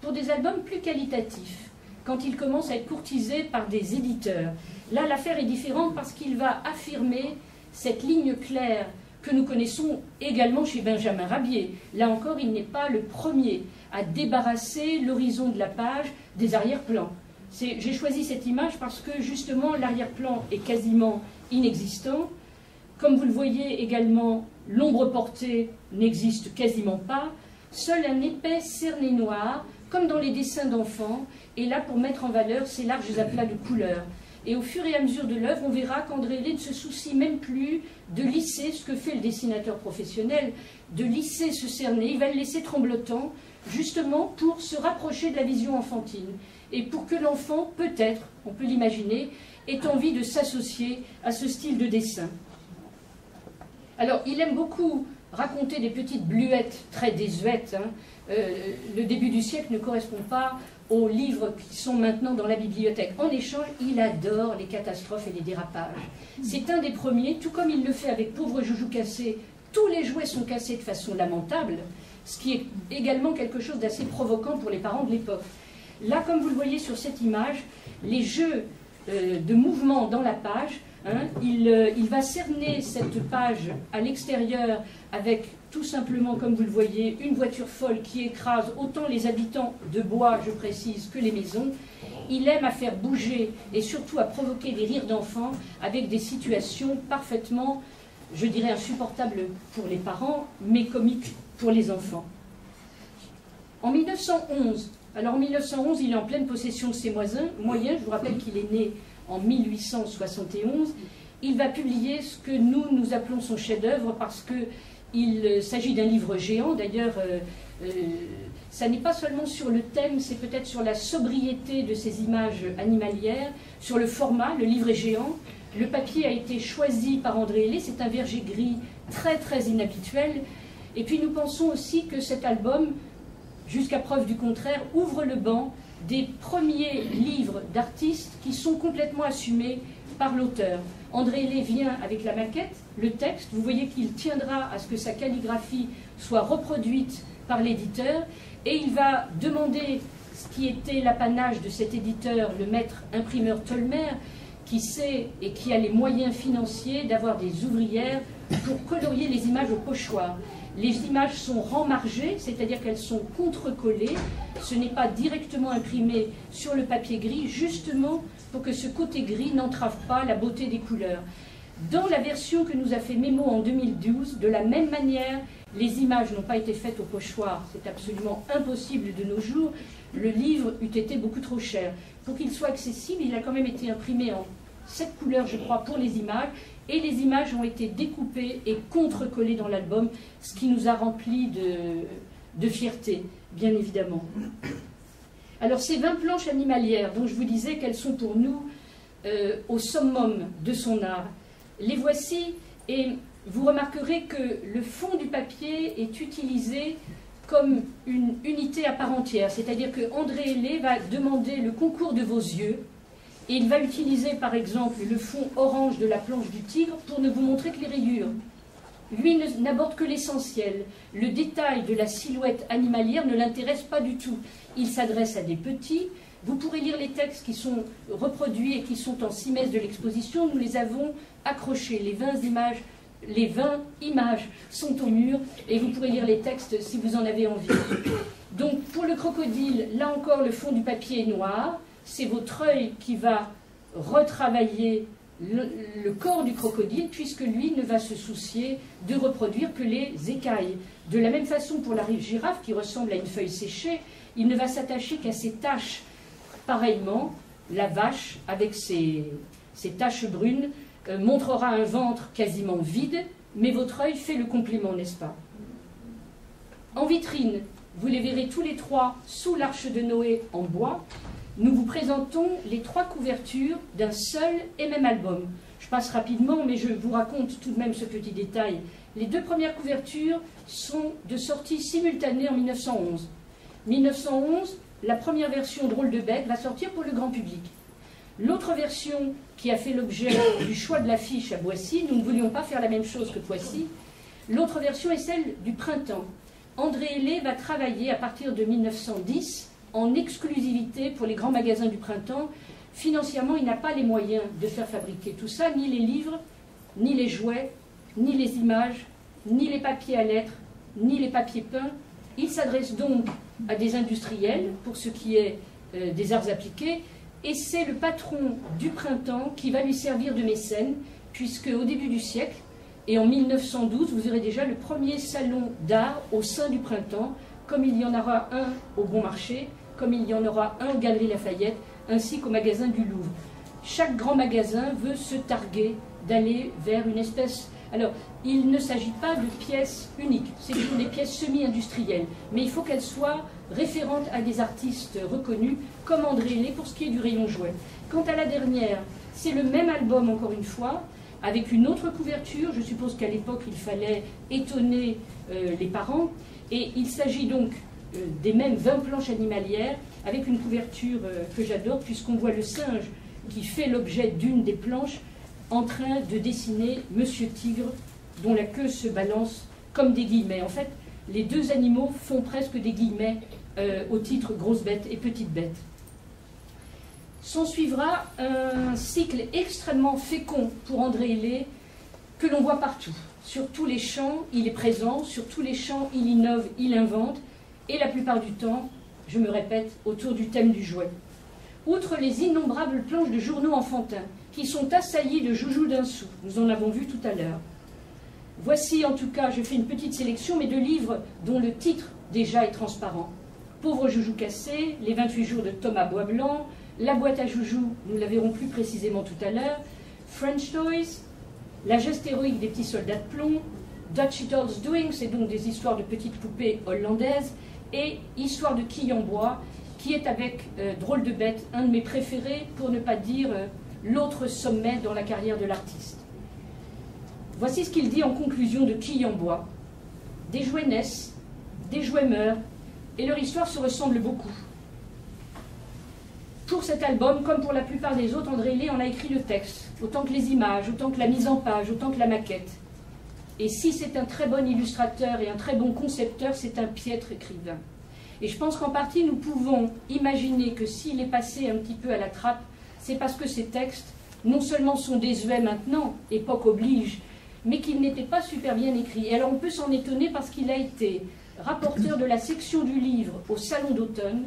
pour des albums plus qualitatifs, quand il commence à être courtisé par des éditeurs. Là, l'affaire est différente parce qu'il va affirmer cette ligne claire que nous connaissons également chez Benjamin Rabier. Là encore, il n'est pas le premier à débarrasser l'horizon de la page des arrière-plans. J'ai choisi cette image parce que, justement, l'arrière-plan est quasiment inexistant. Comme vous le voyez également, l'ombre portée n'existe quasiment pas. Seul un épais cerné noir, comme dans les dessins d'enfants, est là pour mettre en valeur ces larges aplats de couleurs. Et au fur et à mesure de l'œuvre, on verra qu'André Hellé ne se soucie même plus de lisser ce que fait le dessinateur professionnel, de lisser ce cerné. Il va le laisser tremblotant, justement pour se rapprocher de la vision enfantine. Et pour que l'enfant, peut-être, on peut l'imaginer, ait envie de s'associer à ce style de dessin. Alors, il aime beaucoup raconter des petites bluettes très désuètes. Le début du siècle ne correspond pas aux livres qui sont maintenant dans la bibliothèque. En échange, il adore les catastrophes et les dérapages. C'est un des premiers, tout comme il le fait avec Pauvre Joujou cassé. Tous les jouets sont cassés de façon lamentable, ce qui est également quelque chose d'assez provoquant pour les parents de l'époque. Là, comme vous le voyez sur cette image, les jeux de mouvement dans la page, il va cerner cette page à l'extérieur avec tout simplement, comme vous le voyez, une voiture folle qui écrase autant les habitants de bois, je précise, que les maisons. Il aime à faire bouger et surtout à provoquer des rires d'enfants avec des situations parfaitement, je dirais, insupportables pour les parents, mais comiques pour les enfants. En 1911, alors en 1911, il est en pleine possession de ses moyens. Je vous rappelle qu'il est né en 1871. Il va publier ce que nous appelons son chef-d'œuvre parce qu'il s'agit d'un livre géant. D'ailleurs, ça n'est pas seulement sur le thème, c'est peut-être sur la sobriété de ces images animalières, sur le format. Le livre est géant. Le papier a été choisi par André Hellé. C'est un verger gris très très inhabituel. Et puis nous pensons aussi que cet album, jusqu'à preuve du contraire, ouvre le banc des premiers livres d'artistes qui sont complètement assumés par l'auteur. André Hellé vient avec la maquette, le texte. Vous voyez qu'il tiendra à ce que sa calligraphie soit reproduite par l'éditeur et il va demander ce qui était l'apanage de cet éditeur, le maître imprimeur Tolmer, qui sait et qui a les moyens financiers d'avoir des ouvrières pour colorier les images au pochoir. Les images sont remmargées, c'est-à-dire qu'elles sont contre-collées. Ce n'est pas directement imprimé sur le papier gris, justement pour que ce côté gris n'entrave pas la beauté des couleurs. Dans la version que nous a fait Mémo en 2012, de la même manière, les images n'ont pas été faites au pochoir. C'est absolument impossible de nos jours. Le livre eût été beaucoup trop cher. Pour qu'il soit accessible, il a quand même été imprimé en 7 couleurs, je crois, pour les images. Et les images ont été découpées et contre-collées dans l'album, ce qui nous a remplis de fierté, bien évidemment. Alors ces 20 planches animalières, dont je vous disais qu'elles sont pour nous au summum de son art, les voici, et vous remarquerez que le fond du papier est utilisé comme une unité à part entière, c'est-à-dire que André Hellé va demander le concours de vos yeux, et il va utiliser par exemple le fond orange de la planche du tigre pour ne vous montrer que les rayures. Lui n'aborde que l'essentiel. Le détail de la silhouette animalière ne l'intéresse pas du tout. Il s'adresse à des petits. Vous pourrez lire les textes qui sont reproduits et qui sont en simèse de l'exposition. Nous les avons accrochés. Les 20 images sont au mur et vous pourrez lire les textes si vous en avez envie. Donc pour le crocodile, là encore le fond du papier est noir. C'est votre œil qui va retravailler le corps du crocodile, puisque lui ne va se soucier de reproduire que les écailles. De la même façon pour la girafe, qui ressemble à une feuille séchée, il ne va s'attacher qu'à ses taches. Pareillement, la vache, avec ses taches brunes, montrera un ventre quasiment vide, mais votre œil fait le complément, n'est-ce pas? En vitrine, vous les verrez tous les trois sous l'arche de Noé en bois. Nous vous présentons les 3 couvertures d'un seul et même album. Je passe rapidement, mais je vous raconte tout de même ce petit détail. Les 2 premières couvertures sont de sortie simultanée en 1911. 1911, la première version Drôle de bête va sortir pour le grand public. L'autre version, qui a fait l'objet du choix de l'affiche à Boissy, nous ne voulions pas faire la même chose que Poissy, l'autre version est celle du printemps. André Hellé va travailler à partir de 1910 en exclusivité pour les grands magasins du printemps. Financièrement, il n'a pas les moyens de faire fabriquer tout ça, ni les livres, ni les jouets, ni les images, ni les papiers à lettres, ni les papiers peints. Il s'adresse donc à des industriels, pour ce qui est des arts appliqués, et c'est le patron du printemps qui va lui servir de mécène, puisque au début du siècle, et en 1912, vous aurez déjà le premier salon d'art au sein du printemps, comme il y en aura un au Bon Marché, comme il y en aura un aux Galeries Lafayette, ainsi qu'au magasin du Louvre. Chaque grand magasin veut se targuer d'aller vers une espèce... Alors, il ne s'agit pas de pièces uniques, c'est des pièces semi-industrielles, mais il faut qu'elles soient référentes à des artistes reconnus, comme André Hellé pour ce qui est du rayon jouet. Quant à la dernière, c'est le même album, encore une fois, avec une autre couverture. Je suppose qu'à l'époque, il fallait étonner les parents. Et il s'agit donc des mêmes 20 planches animalières, avec une couverture que j'adore, puisqu'on voit le singe qui fait l'objet d'une des planches, en train de dessiner Monsieur Tigre, dont la queue se balance comme des guillemets. En fait, les deux animaux font presque des guillemets au titre Grosse bête et Petite bête. S'en suivra un cycle extrêmement fécond pour André Hellé, que l'on voit partout. Sur tous les champs, il est présent, sur tous les champs, il innove, il invente, et la plupart du temps, je me répète, autour du thème du jouet. Outre les innombrables planches de journaux enfantins, qui sont assaillies de joujoux d'un sou, nous en avons vu tout à l'heure. Voici en tout cas, je fais une petite sélection, mais de livres dont le titre déjà est transparent. Pauvre joujou cassé, Les 28 jours de Thomas Boisblanc, La boîte à joujoux, nous la verrons plus précisément tout à l'heure, French Toys, La geste héroïque des petits soldats de plomb, Dutchy Doll's Doing, c'est donc des histoires de petites poupées hollandaises, et Histoire de quilles en bois, qui est avec Drôle de bête, un de mes préférés, pour ne pas dire l'autre sommet dans la carrière de l'artiste. Voici ce qu'il dit en conclusion de Quilles en bois. Des jouets naissent, des jouets meurent, et leur histoire se ressemble beaucoup. Pour cet album, comme pour la plupart des autres, André Hellé en a écrit le texte, autant que les images, autant que la mise en page, autant que la maquette. Et si c'est un très bon illustrateur et un très bon concepteur, c'est un piètre écrivain. Et je pense qu'en partie, nous pouvons imaginer que s'il est passé un petit peu à la trappe, c'est parce que ces textes, non seulement sont désuets maintenant, époque oblige, mais qu'ils n'étaient pas super bien écrits. Et alors on peut s'en étonner parce qu'il a été rapporteur de la section du livre au Salon d'automne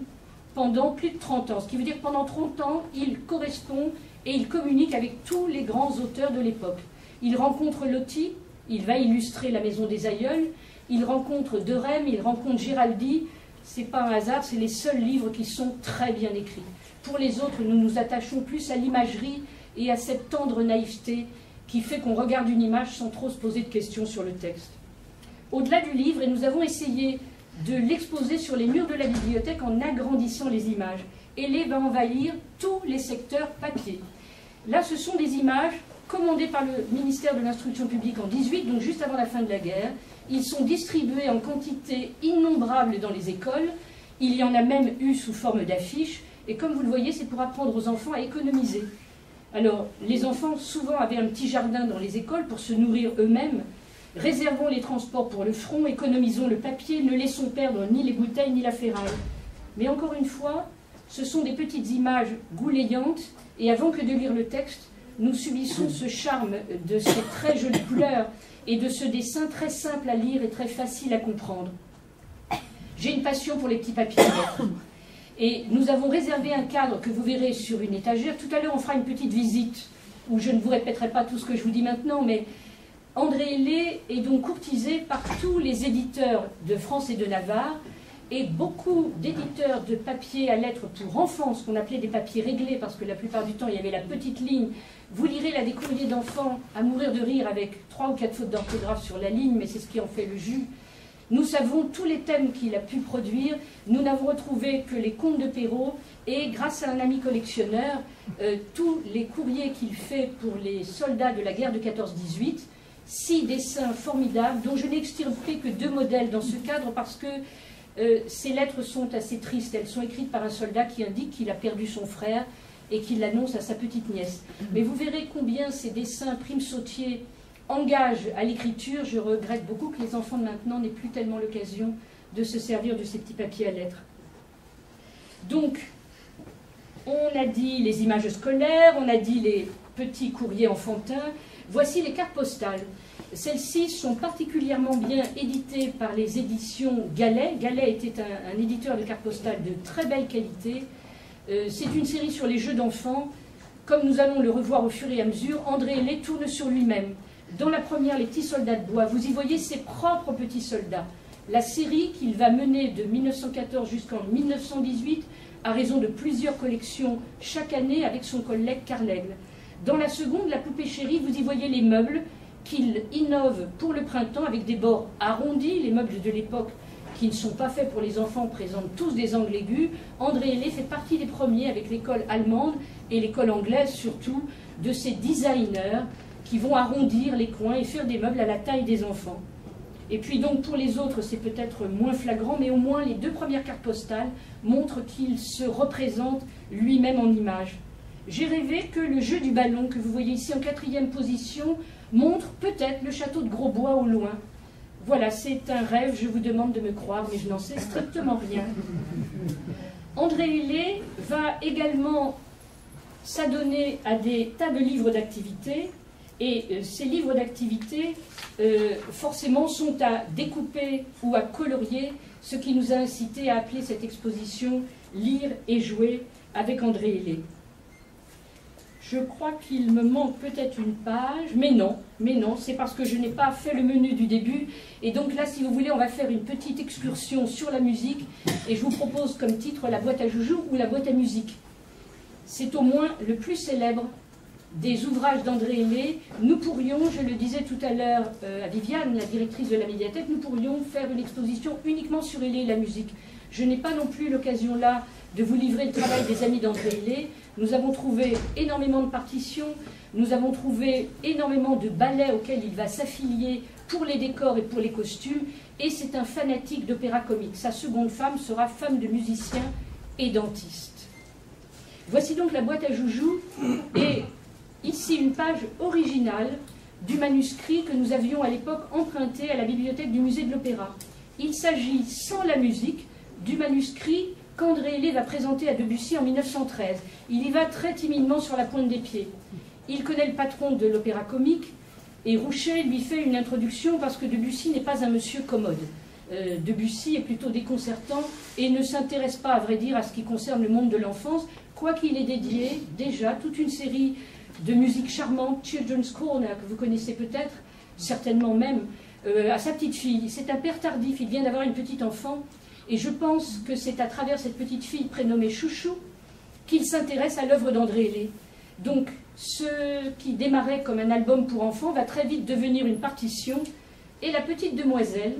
pendant plus de 30 ans. Ce qui veut dire que pendant 30 ans, il correspond et il communique avec tous les grands auteurs de l'époque. Il rencontre Loti, il va illustrer La Maison des Aïeuls, il rencontre De Rem, il rencontre Giraldi. C'est pas un hasard, c'est les seuls livres qui sont très bien écrits. Pour les autres, nous nous attachons plus à l'imagerie et à cette tendre naïveté qui fait qu'on regarde une image sans trop se poser de questions sur le texte. Au-delà du livre, et nous avons essayé de l'exposer sur les murs de la bibliothèque en agrandissant les images. Hellé va envahir tous les secteurs papier. Là, ce sont des images commandées par le ministère de l'Instruction publique en 18, donc juste avant la fin de la guerre. Ils sont distribués en quantité innombrable dans les écoles. Il y en a même eu sous forme d'affiches. Et comme vous le voyez, c'est pour apprendre aux enfants à économiser. Alors, les enfants, souvent, avaient un petit jardin dans les écoles pour se nourrir eux-mêmes. Réservons les transports pour le front, économisons le papier, ne laissons perdre ni les bouteilles ni la ferraille. Mais encore une fois, ce sont des petites images gouléantes, et avant que de lire le texte, nous subissons ce charme de ces très jolies couleurs et de ce dessin très simple à lire et très facile à comprendre. J'ai une passion pour les petits papiers. Et nous avons réservé un cadre que vous verrez sur une étagère. Tout à l'heure, on fera une petite visite où je ne vous répéterai pas tout ce que je vous dis maintenant, mais André Hellé est donc courtisé par tous les éditeurs de France et de Navarre, et beaucoup d'éditeurs de papier à lettres pour enfants, ce qu'on appelait des papiers réglés, parce que la plupart du temps, il y avait la petite ligne. Vous lirez là des courriers d'enfants à mourir de rire avec 3 ou 4 fautes d'orthographe sur la ligne, mais c'est ce qui en fait le jus. Nous savons tous les thèmes qu'il a pu produire. Nous n'avons retrouvé que les contes de Perrault, et grâce à un ami collectionneur, tous les courriers qu'il fait pour les soldats de la guerre de 14-18, 6 dessins formidables, dont je n'ai extirpé que 2 modèles dans ce cadre, parce que ces lettres sont assez tristes. Elles sont écrites par un soldat qui indique qu'il a perdu son frère et qu'il l'annonce à sa petite nièce. Mais vous verrez combien ces dessins prime-sautiers engagent à l'écriture. Je regrette beaucoup que les enfants de maintenant n'aient plus tellement l'occasion de se servir de ces petits papiers à lettres. Donc, on a dit les images scolaires, on a dit les petits courriers enfantins. Voici les cartes postales. Celles-ci sont particulièrement bien éditées par les éditions Gallet. Gallet était un éditeur de cartes postales de très belle qualité. C'est une série sur les jeux d'enfants. Comme nous allons le revoir au fur et à mesure, André Hellé tourne sur lui-même. Dans la première, Les petits soldats de bois, vous y voyez ses propres petits soldats. La série qu'il va mener de 1914 jusqu'en 1918 à raison de plusieurs collections chaque année avec son collègue Karl Aigle. Dans la seconde, La poupée chérie, vous y voyez les meubles qu'il innove pour le printemps avec des bords arrondis. Les meubles de l'époque qui ne sont pas faits pour les enfants présentent tous des angles aigus. André Hellé fait partie des premiers avec l'école allemande et l'école anglaise surtout de ces designers qui vont arrondir les coins et faire des meubles à la taille des enfants. Et puis donc pour les autres c'est peut-être moins flagrant, mais au moins les deux premières cartes postales montrent qu'il se représente lui-même en image. J'ai rêvé que le jeu du ballon que vous voyez ici en 4e position montre peut-être le château de Grosbois au loin. Voilà, c'est un rêve, je vous demande de me croire, mais je n'en sais strictement rien. André Hellé va également s'adonner à des tas de livres d'activités, et ces livres d'activités, forcément, sont à découper ou à colorier, ce qui nous a incité à appeler cette exposition « Lire et jouer » avec André Hellé. Je crois qu'il me manque peut-être une page, mais non, c'est parce que je n'ai pas fait le menu du début. Et donc là, si vous voulez, on va faire une petite excursion sur la musique. Et je vous propose comme titre La boîte à joujoux ou La boîte à musique. C'est au moins le plus célèbre des ouvrages d'André Hellé. Nous pourrions, je le disais tout à l'heure à Viviane, la directrice de la médiathèque, nous pourrions faire une exposition uniquement sur Hellé et la musique. Je n'ai pas non plus l'occasion là de vous livrer le travail des amis d'André Hellé. Nous avons trouvé énormément de partitions, nous avons trouvé énormément de ballets auxquels il va s'affilier pour les décors et pour les costumes, et c'est un fanatique d'opéra comique. Sa seconde femme sera femme de musicien et dentiste. Voici donc la boîte à joujoux, et ici une page originale du manuscrit que nous avions à l'époque emprunté à la bibliothèque du musée de l'Opéra. Il s'agit, sans la musique, du manuscrit qu'André Hellé va présenter à Debussy en 1913. Il y va très timidement sur la pointe des pieds. Il connaît le patron de l'opéra comique et Rouchet lui fait une introduction parce que Debussy n'est pas un monsieur commode. Debussy est plutôt déconcertant et ne s'intéresse pas, à vrai dire, à ce qui concerne le monde de l'enfance, quoiqu'il ait dédié déjà toute une série de musiques charmantes, Children's Corner, que vous connaissez peut-être, certainement même, à sa petite fille. C'est un père tardif, il vient d'avoir une petite enfant. Et je pense que c'est à travers cette petite fille prénommée Chouchou qu'il s'intéresse à l'œuvre d'André Hellé. Donc, ce qui démarrait comme un album pour enfants va très vite devenir une partition. Et la petite demoiselle,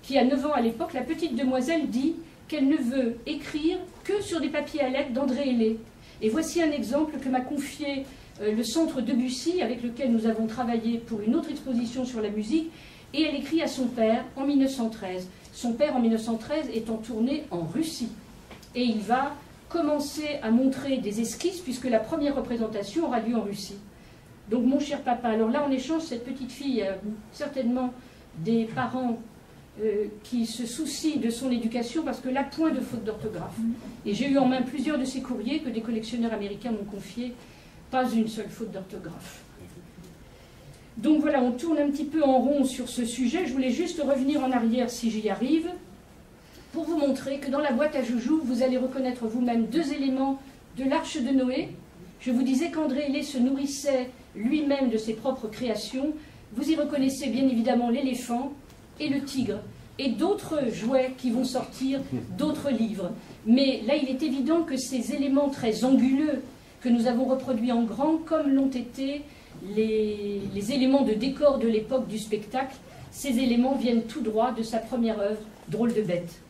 qui a 9 ans à l'époque, la petite demoiselle dit qu'elle ne veut écrire que sur des papiers à lettres d'André Hellé. Et voici un exemple que m'a confié le centre Debussy, avec lequel nous avons travaillé pour une autre exposition sur la musique. Et elle écrit à son père en 1913. Son père, en 1913, est en tournée en Russie. Et il va commencer à montrer des esquisses, puisque la première représentation aura lieu en Russie. Donc, mon cher papa, alors là, en échange, cette petite fille a certainement des parents qui se soucient de son éducation, parce que là, point de faute d'orthographe. Et j'ai eu en main plusieurs de ces courriers que des collectionneurs américains m'ont confiés. Pas une seule faute d'orthographe. Donc voilà, on tourne un petit peu en rond sur ce sujet. Je voulais juste revenir en arrière, si j'y arrive, pour vous montrer que dans la boîte à joujoux, vous allez reconnaître vous-même 2 éléments de l'Arche de Noé. Je vous disais qu'André Hellé se nourrissait lui-même de ses propres créations. Vous y reconnaissez bien évidemment l'éléphant et le tigre, et d'autres jouets qui vont sortir, d'autres livres. Mais là, il est évident que ces éléments très anguleux que nous avons reproduits en grand, comme l'ont été les éléments de décor de l'époque du spectacle, ces éléments viennent tout droit de sa première œuvre, Drôle de bête.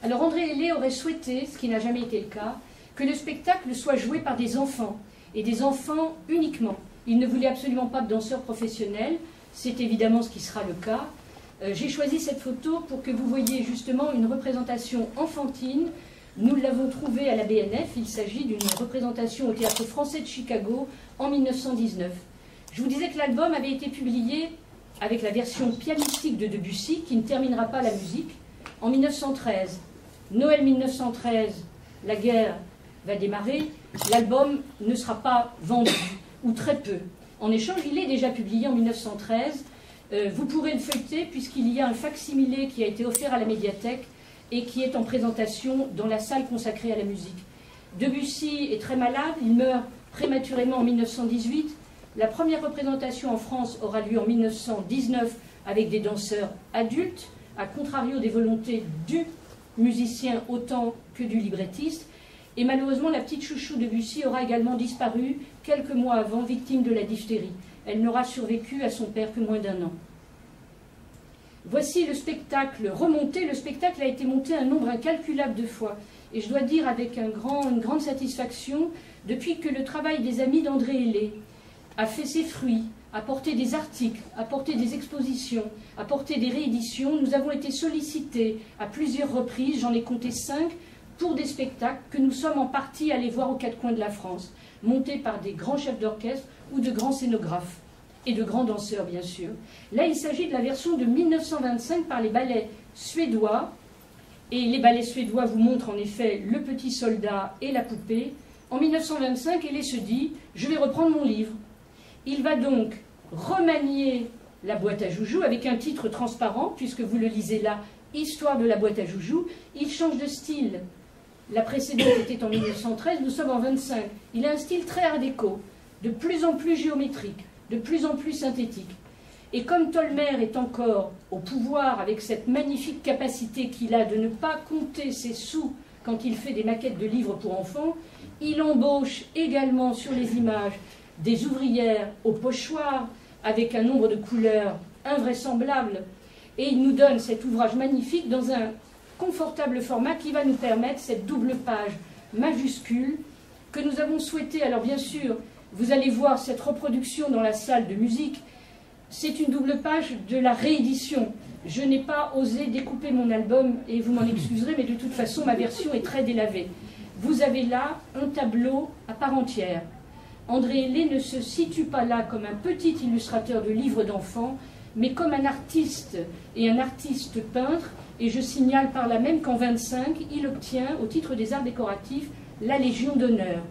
Alors André Hellé aurait souhaité, ce qui n'a jamais été le cas, que le spectacle soit joué par des enfants, et des enfants uniquement. Il ne voulait absolument pas de danseurs professionnels, c'est évidemment ce qui sera le cas. J'ai choisi cette photo pour que vous voyez justement une représentation enfantine. Nous l'avons trouvée à la BNF, il s'agit d'une représentation au Théâtre Français de Chicago en 1919. Je vous disais que l'album avait été publié avec la version pianistique de Debussy, qui ne terminera pas la musique, en 1913. Noël 1913, la guerre va démarrer, l'album ne sera pas vendu, ou très peu. En échange, il est déjà publié en 1913. Vous pourrez le feuilleter puisqu'il y a un fac-similé qui a été offert à la médiathèque et qui est en présentation dans la salle consacrée à la musique. Debussy est très malade, il meurt prématurément en 1918. La première représentation en France aura lieu en 1919 avec des danseurs adultes, à contrario des volontés du musicien autant que du librettiste. Et malheureusement, la petite chouchou de Debussy aura également disparu quelques mois avant, victime de la diphtérie. Elle n'aura survécu à son père que moins d'1 an. Voici le spectacle remonté. Le spectacle a été monté un nombre incalculable de fois. Et je dois dire avec une grande satisfaction, depuis que le travail des amis d'André Hellé a fait ses fruits, a porté des articles, a porté des expositions, a porté des rééditions, nous avons été sollicités à plusieurs reprises, j'en ai compté 5, pour des spectacles que nous sommes en partie allés voir aux 4 coins de la France, montés par des grands chefs d'orchestre ou de grands scénographes, et de grands danseurs bien sûr. Là il s'agit de la version de 1925 par les ballets suédois, et les ballets suédois vous montrent en effet le petit soldat et la poupée. En 1925, Hellé se dit « je vais reprendre mon livre ». Il va donc remanier la boîte à joujoux avec un titre transparent, puisque vous le lisez là, « Histoire de la boîte à joujoux ». Il change de style. La précédente était en 1913, nous sommes en 25. Il a un style très art déco, de plus en plus géométrique, de plus en plus synthétique. Et comme Tolmer est encore au pouvoir avec cette magnifique capacité qu'il a de ne pas compter ses sous quand il fait des maquettes de livres pour enfants, il embauche également sur les images des ouvrières au pochoir avec un nombre de couleurs invraisemblable. Et il nous donne cet ouvrage magnifique dans un confortable format qui va nous permettre cette double page majuscule que nous avons souhaité. Alors bien sûr, vous allez voir cette reproduction dans la salle de musique. C'est une double page de la réédition. Je n'ai pas osé découper mon album et vous m'en excuserez, mais de toute façon ma version est très délavée. Vous avez là un tableau à part entière. André Hellé ne se situe pas là comme un petit illustrateur de livres d'enfants, mais comme un artiste et un artiste peintre. Et je signale par là même qu'en 25, il obtient, au titre des arts décoratifs, la Légion d'honneur.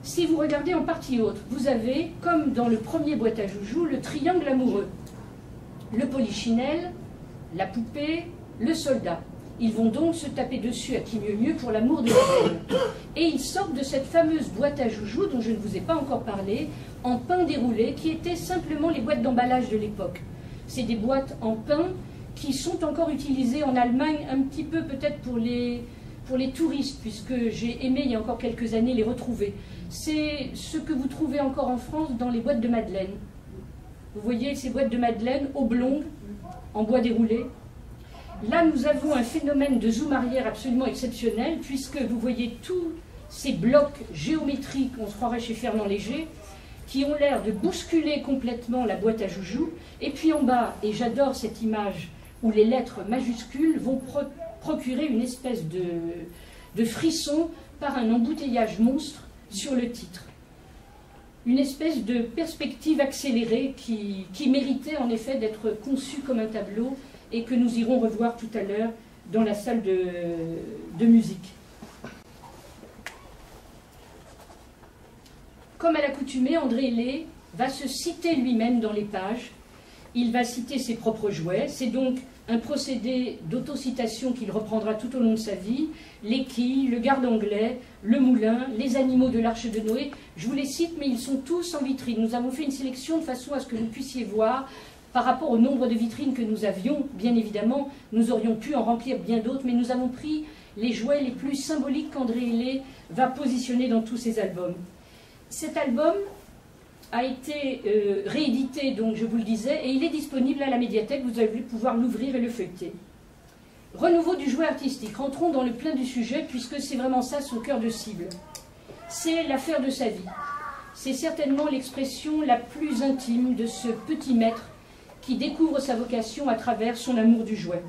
Si vous regardez en partie haute, vous avez, comme dans le premier boîte à joujoux, le triangle amoureux. Le polichinelle, la poupée, le soldat. Ils vont donc se taper dessus à qui mieux pour l'amour de la reine. Et ils sortent de cette fameuse boîte à joujoux, dont je ne vous ai pas encore parlé, en pain déroulé, qui étaient simplement les boîtes d'emballage de l'époque. C'est des boîtes en pain qui sont encore utilisées en Allemagne, un petit peu peut-être pour les touristes, puisque j'ai aimé il y a encore quelques années les retrouver. C'est ce que vous trouvez encore en France dans les boîtes de Madeleine. Vous voyez ces boîtes de Madeleine oblongues, en bois déroulé. Là, nous avons un phénomène de zoom arrière absolument exceptionnel, puisque vous voyez tous ces blocs géométriques, on se croirait chez Fernand Léger, qui ont l'air de bousculer complètement la boîte à joujoux. Et puis en bas, et j'adore cette image où les lettres majuscules vont procurer une espèce de frisson par un embouteillage monstre sur le titre. Une espèce de perspective accélérée qui méritait en effet d'être conçue comme un tableau et que nous irons revoir tout à l'heure dans la salle de musique. Comme à l'accoutumée, André Hellé va se citer lui-même dans les pages. Il va citer ses propres jouets. C'est donc un procédé d'autocitation qu'il reprendra tout au long de sa vie. Les quilles, le garde anglais, le moulin, les animaux de l'arche de Noé. Je vous les cite, mais ils sont tous en vitrine. Nous avons fait une sélection de façon à ce que vous puissiez voir par rapport au nombre de vitrines que nous avions. Bien évidemment, nous aurions pu en remplir bien d'autres, mais nous avons pris les jouets les plus symboliques qu'André Hellé va positionner dans tous ses albums. Cet album a été réédité, donc je vous le disais, et il est disponible à la médiathèque, vous allez pouvoir l'ouvrir et le feuilleter. Renouveau du jouet artistique, rentrons dans le plein du sujet, puisque c'est vraiment ça son cœur de cible. C'est l'affaire de sa vie. C'est certainement l'expression la plus intime de ce petit maître qui découvre sa vocation à travers son amour du jouet.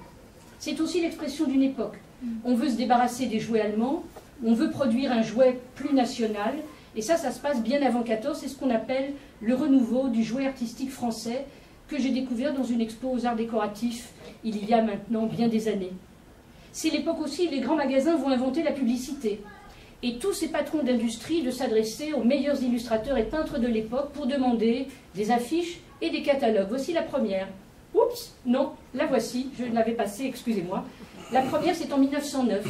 C'est aussi l'expression d'une époque. On veut se débarrasser des jouets allemands, on veut produire un jouet plus national, et ça se passe bien avant 14, c'est ce qu'on appelle le renouveau du jouet artistique français que j'ai découvert dans une expo aux arts décoratifs il y a maintenant bien des années. c'est l'époque aussi où les grands magasins vont inventer la publicité. Et tous ces patrons d'industrie de s'adresser aux meilleurs illustrateurs et peintres de l'époque pour demander des affiches et des catalogues. Voici la première. Oups, non, la voici, je l'avais passée, excusez-moi. La première, c'est en 1909.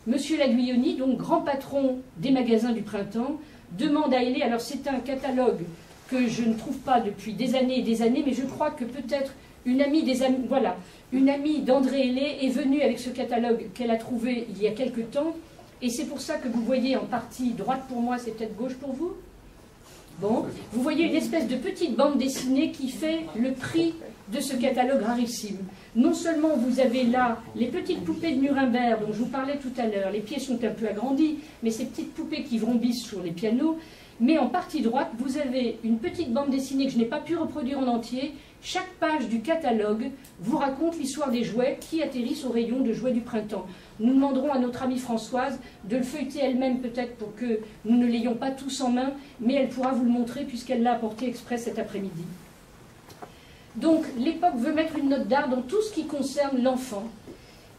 Monsieur Laguilloni, donc grand patron des magasins du printemps, demande à Hellé, alors c'est un catalogue que je ne trouve pas depuis des années, mais je crois que peut-être une amie d'André Hellé est venue avec ce catalogue qu'elle a trouvé il y a quelque temps, et c'est pour ça que vous voyez en partie droite pour moi, c'est peut-être gauche pour vous. Bon, vous voyez une espèce de petite bande dessinée qui fait le prix de ce catalogue rarissime. Non seulement vous avez là les petites poupées de Nuremberg dont je vous parlais tout à l'heure, les pieds sont un peu agrandis, mais ces petites poupées qui vrombissent sur les pianos, mais en partie droite, vous avez une petite bande dessinée que je n'ai pas pu reproduire en entier. Chaque page du catalogue vous raconte l'histoire des jouets qui atterrissent au rayon de jouets du printemps. Nous demanderons à notre amie Françoise de le feuilleter elle-même peut-être pour que nous ne l'ayons pas tous en main, mais elle pourra vous le montrer puisqu'elle l'a apporté exprès cet après-midi. Donc l'époque veut mettre une note d'art dans tout ce qui concerne l'enfant.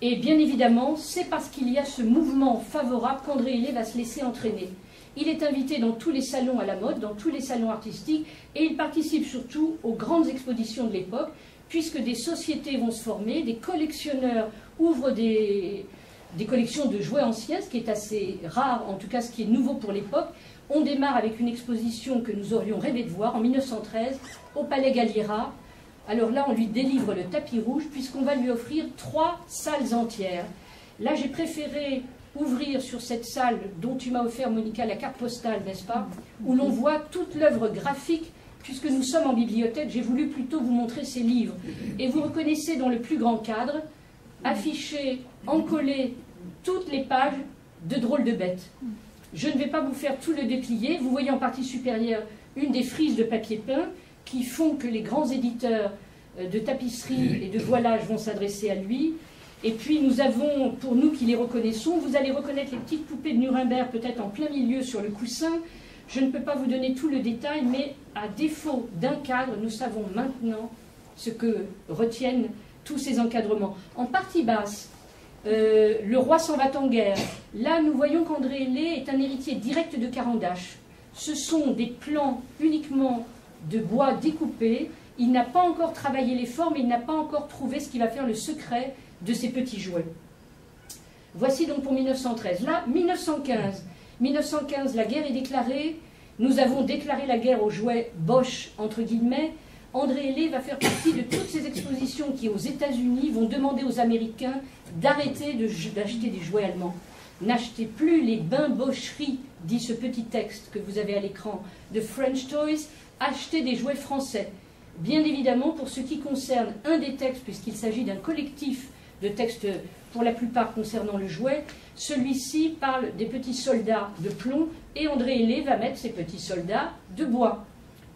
Et bien évidemment, c'est parce qu'il y a ce mouvement favorable qu'André Hellé va se laisser entraîner. Il est invité dans tous les salons à la mode, dans tous les salons artistiques, et il participe surtout aux grandes expositions de l'époque, puisque des sociétés vont se former, des collectionneurs ouvrent des collections de jouets anciens, ce qui est assez rare, en tout cas ce qui est nouveau pour l'époque. On démarre avec une exposition que nous aurions rêvé de voir en 1913 au Palais Galliera. Alors là, on lui délivre le tapis rouge, puisqu'on va lui offrir 3 salles entières. Là, j'ai préféré ouvrir sur cette salle dont tu m'as offert, Monica, la carte postale, n'est-ce pas, où l'on voit toute l'œuvre graphique, puisque nous sommes en bibliothèque, j'ai voulu plutôt vous montrer ces livres. Et vous reconnaissez dans le plus grand cadre, affiché, encollé, toutes les pages de Drôles de bêtes. Je ne vais pas vous faire tout le déplier, vous voyez en partie supérieure une des frises de papier peint qui font que les grands éditeurs de tapisserie et de voilage vont s'adresser à lui. Et puis nous avons, pour nous qui les reconnaissons, vous allez reconnaître les petites poupées de Nuremberg peut-être en plein milieu sur le coussin. Je ne peux pas vous donner tout le détail, mais à défaut d'un cadre, nous savons maintenant ce que retiennent tous ces encadrements. En partie basse, le roi s'en va en guerre. Là, nous voyons qu'André Hellé est un héritier direct de Carandache. Ce sont des plans uniquement de bois découpé. Il n'a pas encore travaillé les formes, il n'a pas encore trouvé ce qui va faire le secret de ces petits jouets. Voici donc pour 1913. Là, 1915. 1915, la guerre est déclarée. Nous avons déclaré la guerre aux jouets Bosch, entre guillemets. André Hellé va faire partie de toutes ces expositions qui, aux États-Unis, vont demander aux Américains d'arrêter d'acheter des jouets allemands. N'achetez plus les bains-bocheries, dit ce petit texte que vous avez à l'écran, de French Toys, achetez des jouets français. Bien évidemment, pour ce qui concerne un des textes, puisqu'il s'agit d'un collectif de textes pour la plupart concernant le jouet, celui-ci parle des petits soldats de plomb et André Hellé va mettre ces petits soldats de bois.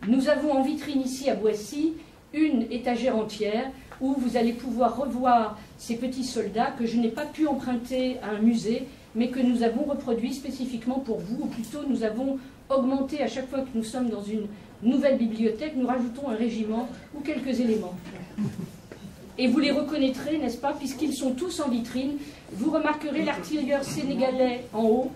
Nous avons en vitrine ici à Boissy une étagère entière où vous allez pouvoir revoir ces petits soldats que je n'ai pas pu emprunter à un musée, mais que nous avons reproduits spécifiquement pour vous, ou plutôt nous avons augmenté à chaque fois que nous sommes dans une nouvelle bibliothèque, nous rajoutons un régiment ou quelques éléments. Et vous les reconnaîtrez, n'est-ce pas, puisqu'ils sont tous en vitrine. Vous remarquerez l'artilleur sénégalais en haut.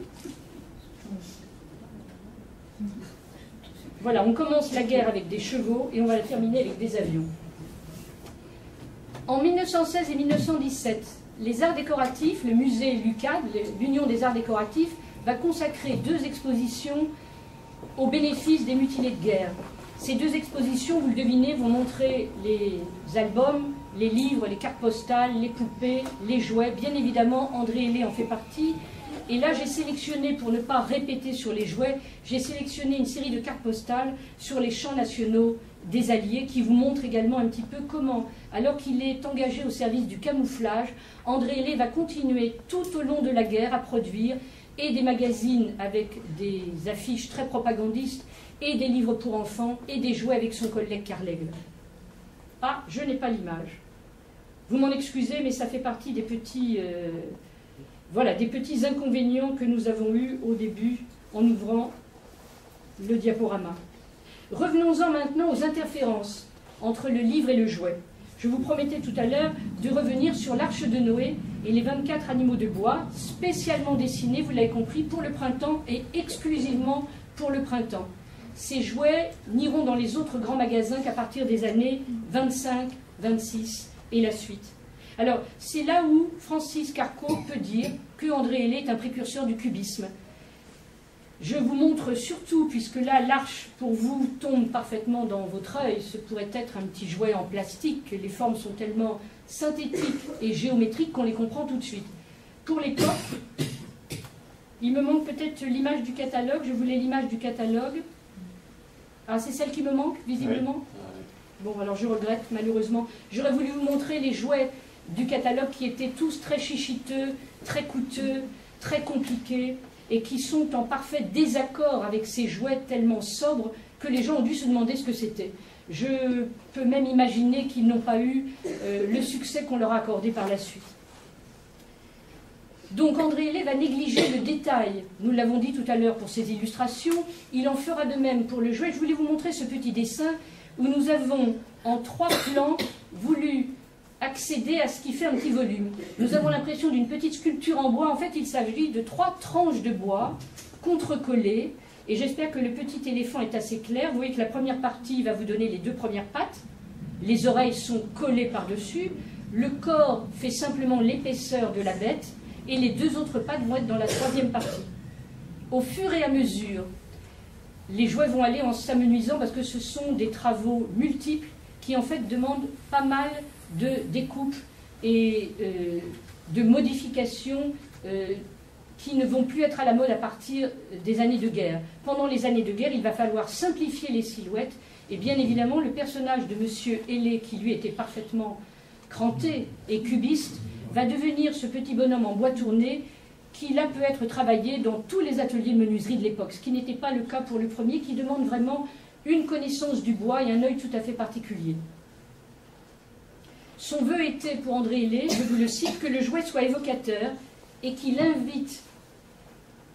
Voilà, on commence la guerre avec des chevaux et on va la terminer avec des avions. En 1916 et 1917, les arts décoratifs, le musée LUCAD, l'Union des arts décoratifs, va consacrer 2 expositions au bénéfice des mutilés de guerre. Ces 2 expositions, vous le devinez, vont montrer les albums, les livres, les cartes postales, les poupées, les jouets. Bien évidemment, André Hellé en fait partie. Et là, j'ai sélectionné, pour ne pas répéter sur les jouets, j'ai sélectionné une série de cartes postales sur les champs nationaux des Alliés qui vous montrent également un petit peu comment, alors qu'il est engagé au service du camouflage, André Hellé va continuer tout au long de la guerre à produire et des magazines avec des affiches très propagandistes et des livres pour enfants et des jouets avec son collègue Karl Legge. Ah, je n'ai pas l'image. Vous m'en excusez, mais ça fait partie des petits, voilà, des petits inconvénients que nous avons eus au début en ouvrant le diaporama. Revenons-en maintenant aux interférences entre le livre et le jouet. Je vous promettais tout à l'heure de revenir sur l'Arche de Noé, et les 24 animaux de bois, spécialement dessinés, vous l'avez compris, pour le printemps et exclusivement pour le printemps. Ces jouets n'iront dans les autres grands magasins qu'à partir des années 25, 26 et la suite. Alors, c'est là où Francis Carco peut dire que André Hellé est un précurseur du cubisme. Je vous montre surtout, puisque là, l'arche, pour vous, tombe parfaitement dans votre œil, ce pourrait être un petit jouet en plastique, les formes sont tellement synthétiques et géométriques qu'on les comprend tout de suite. Pour l'époque, il me manque peut-être l'image du catalogue, je voulais l'image du catalogue. Ah, c'est celle qui me manque, visiblement? Oui. Bon, alors je regrette, malheureusement. J'aurais voulu vous montrer les jouets du catalogue qui étaient tous très chichiteux, très coûteux, très compliqués, et qui sont en parfait désaccord avec ces jouets tellement sobres que les gens ont dû se demander ce que c'était. Je peux même imaginer qu'ils n'ont pas eu le succès qu'on leur a accordé par la suite. Donc André Hellé va négliger le détail, nous l'avons dit tout à l'heure pour ses illustrations, il en fera de même pour le jouet. Je voulais vous montrer ce petit dessin où nous avons en 3 plans voulu accéder à ce qui fait un petit volume. Nous avons l'impression d'une petite sculpture en bois. En fait, il s'agit de 3 tranches de bois contre-collées. Et j'espère que le petit éléphant est assez clair. Vous voyez que la première partie va vous donner les 2 premières pattes. Les oreilles sont collées par-dessus. Le corps fait simplement l'épaisseur de la bête. Et les 2 autres pattes vont être dans la 3e partie. Au fur et à mesure, les jouets vont aller en s'amenuisant parce que ce sont des travaux multiples qui en fait demandent pas mal de découpes et de modifications qui ne vont plus être à la mode à partir des années de guerre. Pendant les années de guerre, il va falloir simplifier les silhouettes et bien évidemment le personnage de M. Hellé, qui lui était parfaitement cranté et cubiste, va devenir ce petit bonhomme en bois tourné qui là peut être travaillé dans tous les ateliers de menuiserie de l'époque, ce qui n'était pas le cas pour le premier qui demande vraiment une connaissance du bois et un œil tout à fait particulier. Son vœu était pour André Hellé, je vous le cite, que le jouet soit évocateur et qu'il invite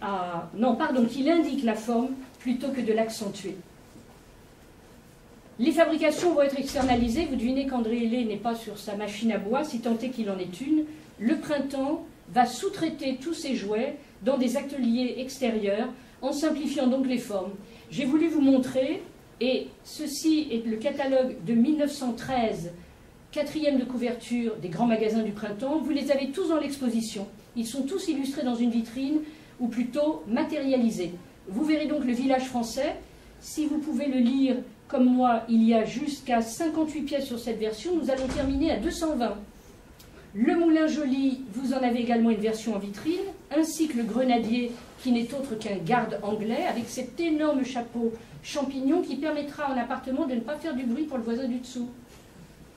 à... Non, pardon, qu'il indique la forme plutôt que de l'accentuer. Les fabrications vont être externalisées. Vous devinez qu'André Hellé n'est pas sur sa machine à bois, si tant est qu'il en ait une. Le printemps va sous-traiter tous ces jouets dans des ateliers extérieurs en simplifiant donc les formes. J'ai voulu vous montrer, et ceci est le catalogue de 1913, 4e de couverture des grands magasins du printemps. Vous les avez tous dans l'exposition. Ils sont tous illustrés dans une vitrine, ou plutôt matérialisés. Vous verrez donc le village français. Si vous pouvez le lire comme moi, il y a jusqu'à 58 pièces sur cette version. Nous allons terminer à 220. Le Moulin Joli, vous en avez également une version en vitrine, ainsi que le Grenadier, qui n'est autre qu'un garde anglais, avec cet énorme chapeau champignon qui permettra à un appartement de ne pas faire du bruit pour le voisin du dessous.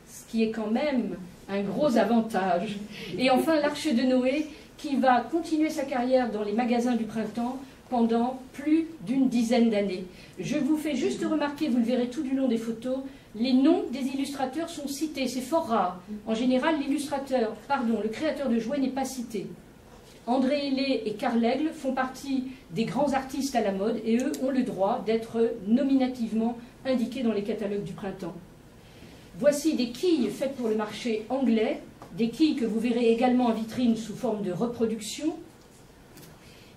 Ce qui est quand même un gros avantage. Et enfin, l'Arche de Noé, qui va continuer sa carrière dans les magasins du printemps pendant plus d'une dizaine d'années. Je vous fais juste remarquer, vous le verrez tout du long des photos, les noms des illustrateurs sont cités, c'est fort rare. En général, le créateur de jouets n'est pas cité. André Hellé et Karl L'Aigle font partie des grands artistes à la mode et eux ont le droit d'être nominativement indiqués dans les catalogues du printemps. Voici des quilles faites pour le marché anglais, des quilles que vous verrez également en vitrine sous forme de reproduction.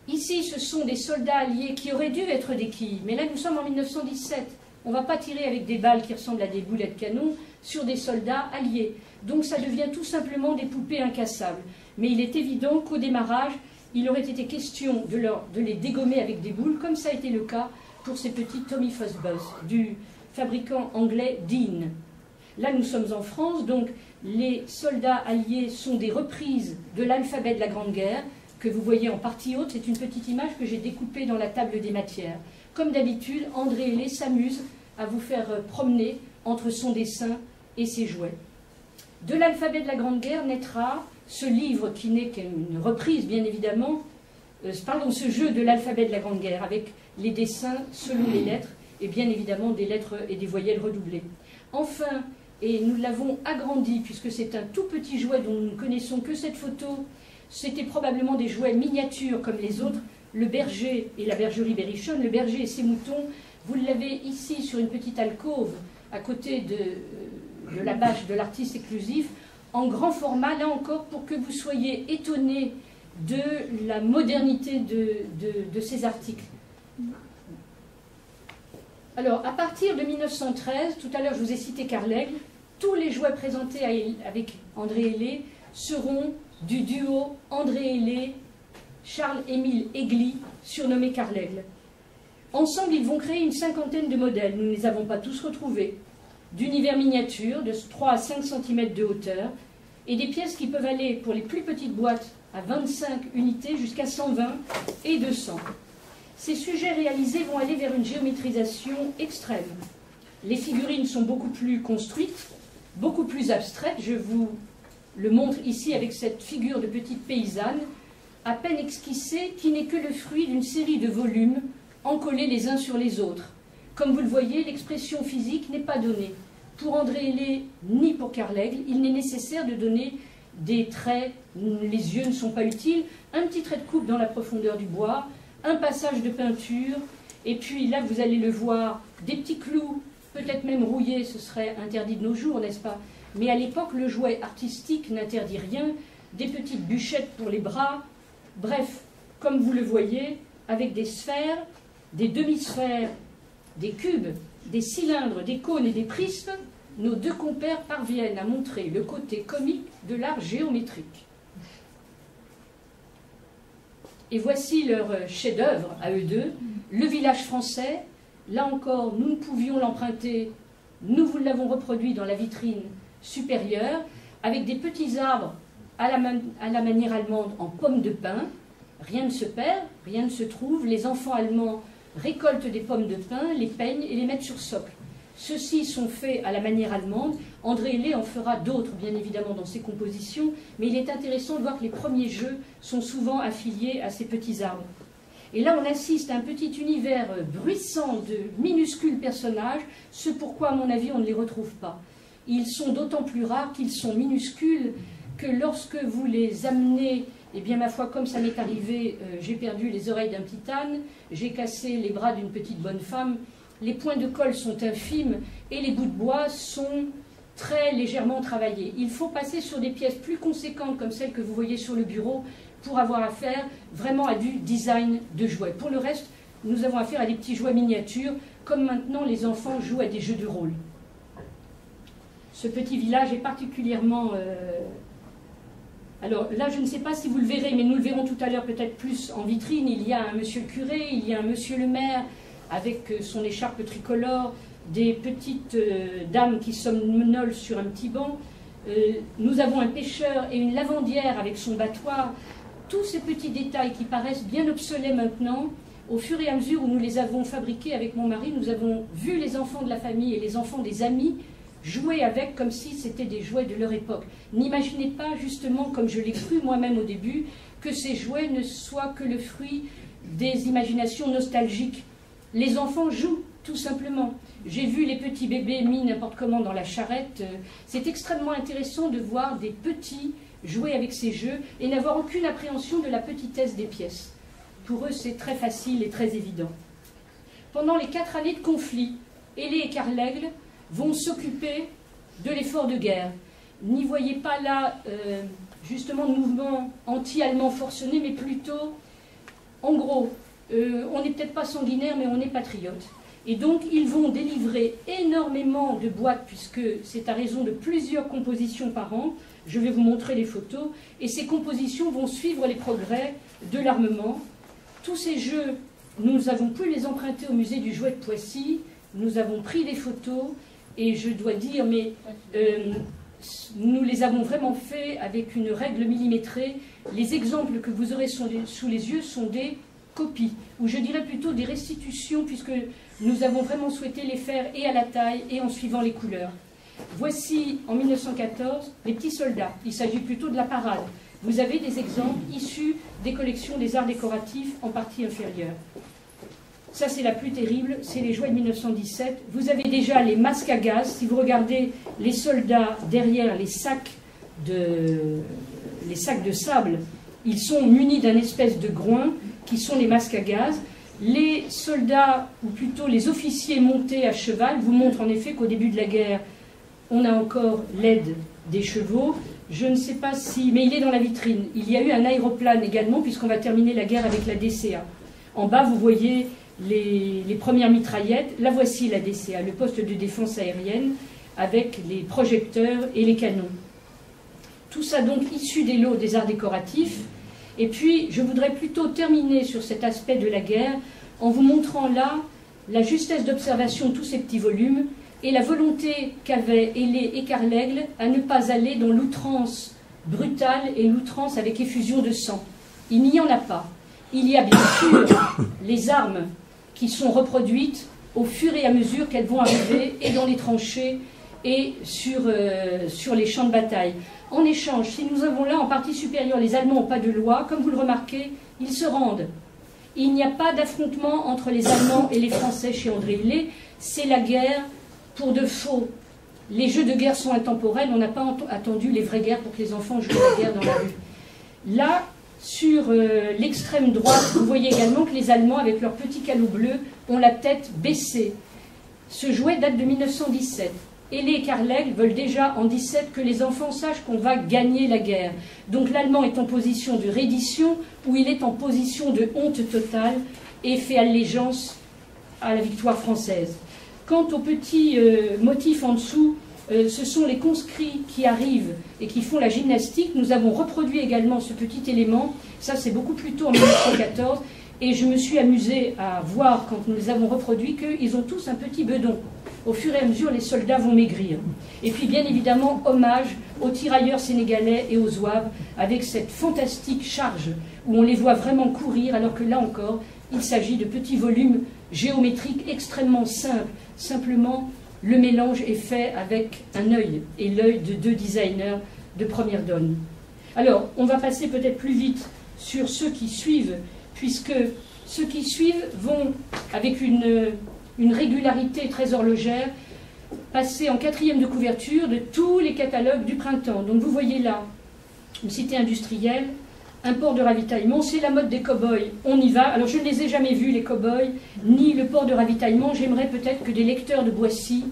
Ici, ce sont des soldats alliés qui auraient dû être des quilles, mais là nous sommes en 1917. On ne va pas tirer avec des balles qui ressemblent à des boulets de canon sur des soldats alliés. Donc ça devient tout simplement des poupées incassables. Mais il est évident qu'au démarrage, il aurait été question de les dégommer avec des boules, comme ça a été le cas pour ces petits Tommy Fuzzbuzz du fabricant anglais Dean. Là, nous sommes en France, donc les soldats alliés sont des reprises de l'alphabet de la Grande Guerre, que vous voyez en partie haute. C'est une petite image que j'ai découpée dans la table des matières. Comme d'habitude, André Hellé s'amuse à vous faire promener entre son dessin et ses jouets. De l'alphabet de la Grande Guerre naîtra ce livre qui n'est qu'une reprise, bien évidemment, ce jeu de l'alphabet de la Grande Guerre, avec les dessins selon les lettres, et bien évidemment des lettres et des voyelles redoublées. Enfin, et nous l'avons agrandi, puisque c'est un tout petit jouet dont nous ne connaissons que cette photo, c'était probablement des jouets miniatures comme les autres, le berger et la bergerie Berrichonne, le berger et ses moutons. Vous l'avez ici sur une petite alcôve à côté de la bâche de l'artiste exclusif, en grand format, là encore, pour que vous soyez étonnés de la modernité de ces articles. Alors, à partir de 1913, tout à l'heure je vous ai cité Carlaigle, tous les jouets présentés avec André Hellé seront du duo André Hellé, Charles-Émile Aigli, surnommé Carlaigle. Ensemble, ils vont créer une cinquantaine de modèles, nous ne les avons pas tous retrouvés, d'univers miniatures de 3 à 5 cm de hauteur, et des pièces qui peuvent aller, pour les plus petites boîtes, à 25 unités jusqu'à 120 et 200. Ces sujets réalisés vont aller vers une géométrisation extrême. Les figurines sont beaucoup plus construites, beaucoup plus abstraites. Je vous le montre ici avec cette figure de petite paysanne, à peine esquissée, qui n'est que le fruit d'une série de volumes encollés les uns sur les autres. Comme vous le voyez, l'expression physique n'est pas donnée. Pour André Hellé, ni pour Carlaigle, il n'est nécessaire de donner des traits, les yeux ne sont pas utiles, un petit trait de coupe dans la profondeur du bois, un passage de peinture, et puis là vous allez le voir, des petits clous, peut-être même rouillés, ce serait interdit de nos jours, n'est-ce pas? Mais à l'époque, le jouet artistique n'interdit rien, des petites bûchettes pour les bras, bref, comme vous le voyez, avec des sphères, des demi-sphères, des cubes, des cylindres, des cônes et des prismes, nos deux compères parviennent à montrer le côté comique de l'art géométrique. Et voici leur chef-d'œuvre à eux deux, le village français. Là encore, nous ne pouvions l'emprunter, nous vous l'avons reproduit dans la vitrine supérieure, avec des petits arbres à la manière allemande en pommes de pin. Rien ne se perd, rien ne se trouve. Les enfants allemands récoltent des pommes de pin, les peignent et les mettent sur socle. Ceux-ci sont faits à la manière allemande. André Hellé en fera d'autres, bien évidemment, dans ses compositions, mais il est intéressant de voir que les premiers jeux sont souvent affiliés à ces petits arbres. Et là, on assiste à un petit univers bruissant de minuscules personnages, ce pourquoi, à mon avis, on ne les retrouve pas. Ils sont d'autant plus rares qu'ils sont minuscules que lorsque vous les amenez, eh bien, ma foi, comme ça m'est arrivé, j'ai perdu les oreilles d'un petit âne, j'ai cassé les bras d'une petite bonne femme, les points de colle sont infimes et les bouts de bois sont très légèrement travaillés. Il faut passer sur des pièces plus conséquentes comme celles que vous voyez sur le bureau pour avoir affaire vraiment à du design de jouets. Pour le reste, nous avons affaire à des petits jouets miniatures, comme maintenant les enfants jouent à des jeux de rôle. Ce petit village est particulièrement... Alors là, je ne sais pas si vous le verrez, mais nous le verrons tout à l'heure peut-être plus en vitrine. Il y a un monsieur le curé, il y a un monsieur le maire, avec son écharpe tricolore, des petites dames qui somnolent sur un petit banc. Nous avons un pêcheur et une lavandière avec son battoir. Tous ces petits détails qui paraissent bien obsolets maintenant, au fur et à mesure où nous les avons fabriqués avec mon mari, nous avons vu les enfants de la famille et les enfants des amis jouer avec comme si c'était des jouets de leur époque. N'imaginez pas, justement, comme je l'ai cru moi-même au début, que ces jouets ne soient que le fruit des imaginations nostalgiques. Les enfants jouent, tout simplement. J'ai vu les petits bébés mis n'importe comment dans la charrette. C'est extrêmement intéressant de voir des petits jouer avec ces jeux et n'avoir aucune appréhension de la petitesse des pièces. Pour eux, c'est très facile et très évident. Pendant les 4 années de conflit, Hellé et Carlaigle vont s'occuper de l'effort de guerre. N'y voyez pas là, justement, de mouvement anti-allemand forcené, mais plutôt, en gros, on n'est peut-être pas sanguinaire, mais on est patriote. Et donc, ils vont délivrer énormément de boîtes, puisque c'est à raison de plusieurs compositions par an. Je vais vous montrer les photos. Et ces compositions vont suivre les progrès de l'armement. Tous ces jeux, nous avons pu les emprunter au musée du jouet de Poissy. Nous avons pris des photos. Et je dois dire, mais nous les avons vraiment fait avec une règle millimétrée. Les exemples que vous aurez sous les yeux sont des copies, ou je dirais plutôt des restitutions, puisque nous avons vraiment souhaité les faire et à la taille et en suivant les couleurs. Voici, en 1914, les petits soldats. Il s'agit plutôt de la parade. Vous avez des exemples issus des collections des arts décoratifs en partie inférieure. Ça, c'est la plus terrible, c'est les jouets de 1917. Vous avez déjà les masques à gaz. Si vous regardez les soldats derrière les sacs de sable, ils sont munis d'un espèce de groin qui sont les masques à gaz. Les soldats, ou plutôt les officiers montés à cheval, vous montrent en effet qu'au début de la guerre, on a encore l'aide des chevaux. je ne sais pas si, mais il est dans la vitrine. Il y a eu un aéroplane également, puisqu'on va terminer la guerre avec la DCA. En bas, vous voyez les premières mitraillettes. La voici, la DCA, le poste de défense aérienne, avec les projecteurs et les canons. Tout ça donc issu des lots des arts décoratifs. Et puis, je voudrais plutôt terminer sur cet aspect de la guerre en vous montrant là la justesse d'observation de tous ces petits volumes et la volonté qu'avaient Hellé et Carlègle à ne pas aller dans l'outrance brutale et l'outrance avec effusion de sang. Il n'y en a pas. Il y a bien sûr les armes qui sont reproduites au fur et à mesure qu'elles vont arriver et dans les tranchées et sur les champs de bataille. En échange, si nous avons là en partie supérieure les Allemands n'ont pas de loi, comme vous le remarquez, ils se rendent. Il n'y a pas d'affrontement entre les Allemands et les Français chez André Hellé, c'est la guerre pour de faux. Les jeux de guerre sont intemporels, on n'a pas attendu les vraies guerres pour que les enfants jouent à la guerre dans la rue. Là, sur l'extrême droite, vous voyez également que les Allemands, avec leurs petits calots bleus, ont la tête baissée. Ce jouet date de 1917. Hellé et Carlègle veulent déjà en 17 que les enfants sachent qu'on va gagner la guerre. Donc l'Allemand est en position de reddition ou il est en position de honte totale et fait allégeance à la victoire française. Quant au petit motif en dessous, ce sont les conscrits qui arrivent et qui font la gymnastique. Nous avons reproduit également ce petit élément. Ça, c'est beaucoup plus tôt en 1914. Et je me suis amusée à voir, quand nous les avons reproduits, qu'ils ont tous un petit bedon. Au fur et à mesure, les soldats vont maigrir. Et puis, bien évidemment, hommage aux tirailleurs sénégalais et aux zouaves, avec cette fantastique charge où on les voit vraiment courir, alors que là encore, il s'agit de petits volumes géométriques extrêmement simples. Simplement, le mélange est fait avec un œil, et l'œil de deux designers de première donne. Alors, on va passer peut-être plus vite sur ceux qui suivent, puisque ceux qui suivent vont, avec une régularité très horlogère, passer en 4e de couverture de tous les catalogues du printemps. Donc vous voyez là, une cité industrielle, un port de ravitaillement, c'est la mode des cow-boys, on y va. Alors je ne les ai jamais vus, les cow-boys, ni le port de ravitaillement. J'aimerais peut-être que des lecteurs de Boissy,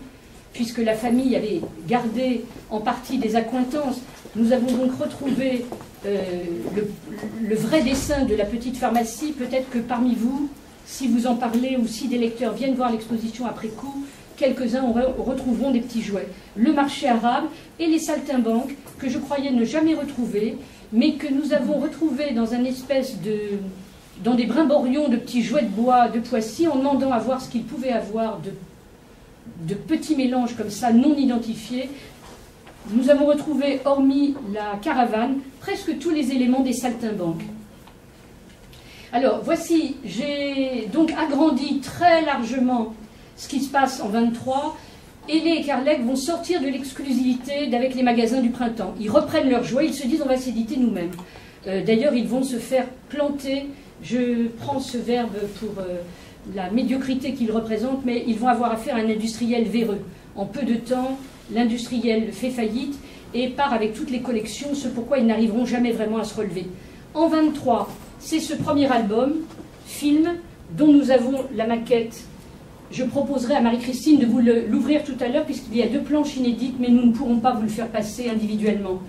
puisque la famille avait gardé en partie des accointances, nous avons donc retrouvé le vrai dessin de la petite pharmacie. Peut-être que parmi vous, si vous en parlez ou si des lecteurs viennent voir l'exposition après coup, quelques-uns retrouveront des petits jouets. Le marché arabe et les saltimbanques que je croyais ne jamais retrouver, mais que nous avons retrouvés dans dans des brimborions de petits jouets de bois de Poissy, en demandant à voir ce qu'ils pouvaient avoir de petits mélanges comme ça, non identifiés. Nous avons retrouvé, hormis la caravane, presque tous les éléments des saltimbanques. Alors, voici, j'ai donc agrandi très largement ce qui se passe en 23. Hellé et Carlègle vont sortir de l'exclusivité d'avec les magasins du printemps. Ils reprennent leurs jouets, ils se disent on va s'éditer nous-mêmes. D'ailleurs, ils vont se faire planter, je prends ce verbe pour la médiocrité qu'il représente, mais ils vont avoir affaire à un industriel véreux. En peu de temps, l'industriel fait faillite et part avec toutes les collections, ce pourquoi ils n'arriveront jamais vraiment à se relever. En 23, c'est ce premier album, film, dont nous avons la maquette. Je proposerai à Marie-Christine de vous l'ouvrir tout à l'heure, puisqu'il y a 2 planches inédites, mais nous ne pourrons pas vous le faire passer individuellement.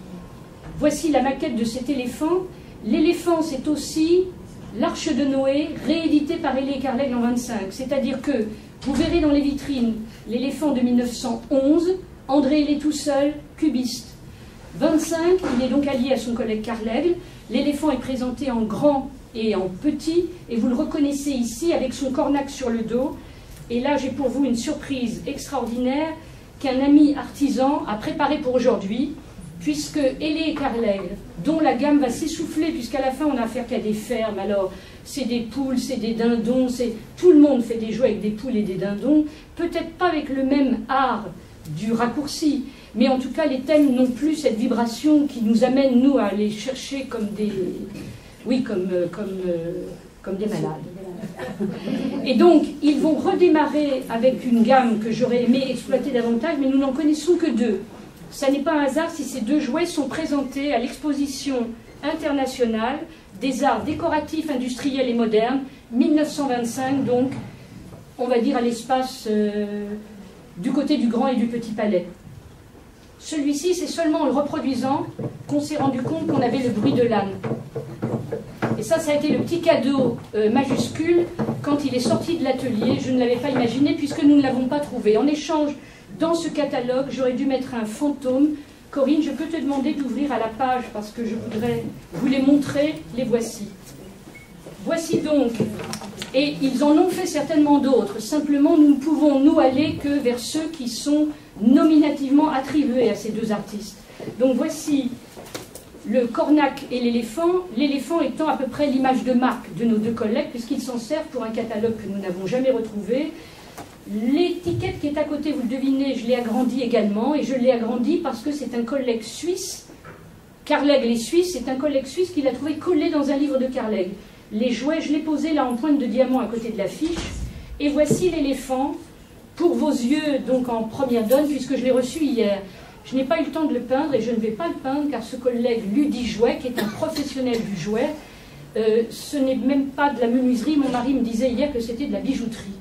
Voici la maquette de cet éléphant. L'éléphant, c'est aussi l'Arche de Noé, réédité par Hellé et Carlègle en 25. C'est-à-dire que vous verrez dans les vitrines l'éléphant de 1911, André Hellé tout seul, cubiste. 25, il est donc allié à son collègue Carlègle. L'éléphant est présenté en grand et en petit, et vous le reconnaissez ici avec son cornac sur le dos. Et là, j'ai pour vous une surprise extraordinaire qu'un ami artisan a préparée pour aujourd'hui, puisque Hellé et Carlègle, dont la gamme va s'essouffler, puisqu'à la fin, on n'a affaire qu'à des fermes. Alors, c'est des poules, c'est des dindons, tout le monde fait des jouets avec des poules et des dindons, peut-être pas avec le même art du raccourci, mais en tout cas, les thèmes n'ont plus cette vibration qui nous amène, nous, à les chercher comme des... Oui, comme des malades. Et donc, ils vont redémarrer avec une gamme que j'aurais aimé exploiter davantage, mais nous n'en connaissons que 2. Ça n'est pas un hasard si ces 2 jouets sont présentés à l'exposition internationale des arts décoratifs, industriels et modernes, 1925, donc, on va dire à l'espace du côté du Grand et du Petit Palais. Celui-ci, c'est seulement en le reproduisant qu'on s'est rendu compte qu'on avait le bruit de l'âne. Et ça a été le petit cadeau majuscule quand il est sorti de l'atelier. Je ne l'avais pas imaginé puisque nous ne l'avons pas trouvé. En échange, dans ce catalogue, j'aurais dû mettre un fantôme. Corinne, je peux te demander d'ouvrir à la page parce que je voudrais vous les montrer. Les voici. Voici donc, et ils en ont fait certainement d'autres. Simplement, nous ne pouvons nous aller que vers ceux qui sont nominativement attribués à ces deux artistes. Donc voici le cornac et l'éléphant, l'éléphant étant à peu près l'image de marque de nos deux collègues, puisqu'ils s'en servent pour un catalogue que nous n'avons jamais retrouvé. L'étiquette qui est à côté, vous le devinez, je l'ai agrandie également, et je l'ai agrandie parce que c'est un collègue suisse. Carleg, les Suisses, c'est un collègue suisse qui l'a trouvé collé dans un livre de Carleg. Les jouets, je l'ai posé là en pointe de diamant à côté de l'affiche, et voici l'éléphant, pour vos yeux, donc en première donne, puisque je l'ai reçu hier. Je n'ai pas eu le temps de le peindre et je ne vais pas le peindre car ce collègue Ludi Jouet, qui est un professionnel du jouet, ce n'est même pas de la menuiserie. Mon mari me disait hier que c'était de la bijouterie.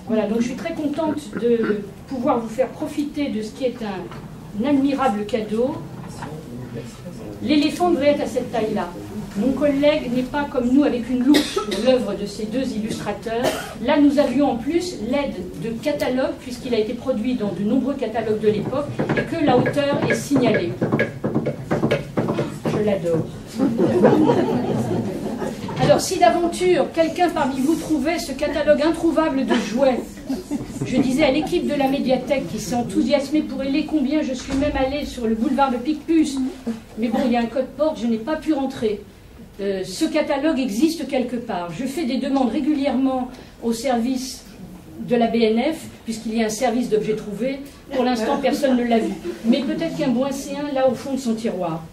Voilà, donc je suis très contente de pouvoir vous faire profiter de ce qui est un admirable cadeau. L'éléphant devrait être à cette taille-là. Mon collègue n'est pas comme nous avec une loupe pour l'œuvre de ces deux illustrateurs. Là, nous avions en plus l'aide de catalogues, puisqu'il a été produit dans de nombreux catalogues de l'époque, et que la hauteur est signalée. Je l'adore. Alors, si d'aventure, quelqu'un parmi vous trouvait ce catalogue introuvable de jouets, je disais à l'équipe de la médiathèque qui s'est enthousiasmée pour Hélé combien je suis même allée sur le boulevard de Picpus. Mais bon, il y a un code porte, je n'ai pas pu rentrer. Ce catalogue existe quelque part. Je fais des demandes régulièrement au service de la BNF, puisqu'il y a un service d'objets trouvés. Pour l'instant, personne ne l'a vu. Mais peut-être qu'un boincéen, là, au fond de son tiroir.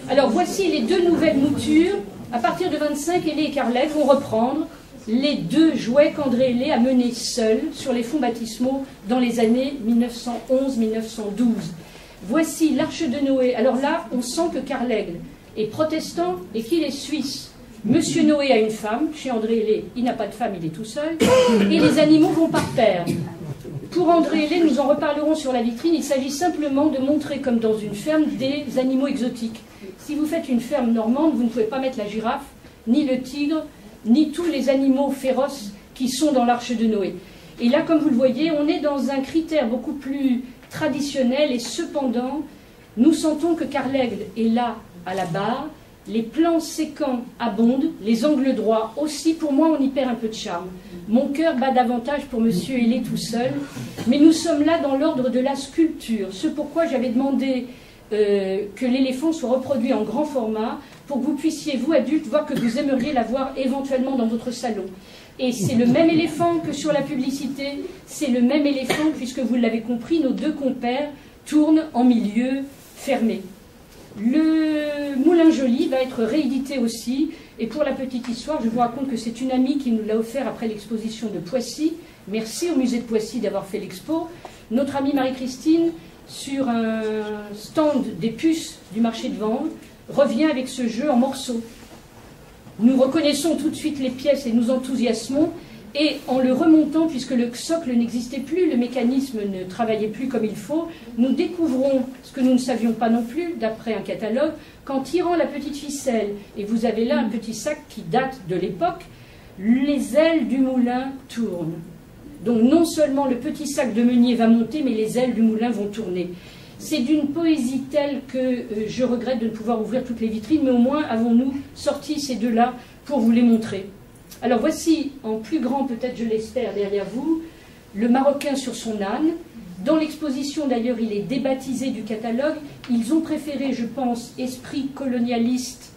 Alors, voici les deux nouvelles moutures. À partir de 25, Hélé et Carleg vont reprendre les deux jouets qu'André Hélé a menés seul sur les fonds baptismaux dans les années 1911-1912. Voici l'Arche de Noé. Alors là, on sent que Carleg est protestant et qu'il est suisse. Monsieur Noé a une femme, chez André Hélé, il n'a pas de femme, il est tout seul, et les animaux vont par paire. Pour André Hélé, nous en reparlerons sur la vitrine, il s'agit simplement de montrer, comme dans une ferme, des animaux exotiques. Si vous faites une ferme normande, vous ne pouvez pas mettre la girafe, ni le tigre, ni tous les animaux féroces qui sont dans l'Arche de Noé. Et là, comme vous le voyez, on est dans un critère beaucoup plus traditionnel, et cependant, nous sentons que Carleg est là, à la barre, les plans séquents abondent, les angles droits aussi. Pour moi, on y perd un peu de charme. Mon cœur bat davantage pour Monsieur Hélé tout seul, mais nous sommes là dans l'ordre de la sculpture. Ce pourquoi j'avais demandé que l'éléphant soit reproduit en grand format, pour que vous puissiez, vous adultes, voir que vous aimeriez l'avoir éventuellement dans votre salon. Et c'est le même éléphant que sur la publicité, c'est le même éléphant, puisque vous l'avez compris, nos deux compères tournent en milieu fermé. Le Moulin Joli va être réédité aussi, et pour la petite histoire, je vous raconte que c'est une amie qui nous l'a offert après l'exposition de Poissy. Merci au musée de Poissy d'avoir fait l'expo. Notre amie Marie-Christine, sur un stand des puces du marché de Vanves, revient avec ce jeu en morceaux. Nous reconnaissons tout de suite les pièces et nous enthousiasmons, et en le remontant, puisque le socle n'existait plus, le mécanisme ne travaillait plus comme il faut, nous découvrons ce que nous ne savions pas non plus, d'après un catalogue, qu'en tirant la petite ficelle, et vous avez là un petit sac qui date de l'époque, les ailes du moulin tournent. Donc non seulement le petit sac de meunier va monter, mais les ailes du moulin vont tourner. C'est d'une poésie telle que je regrette de ne pouvoir ouvrir toutes les vitrines, mais au moins avons-nous sorti ces deux-là pour vous les montrer. Alors voici, en plus grand peut-être je l'espère derrière vous, le Marocain sur son âne. Dans l'exposition d'ailleurs il est débaptisé du catalogue. Ils ont préféré, je pense, esprit colonialiste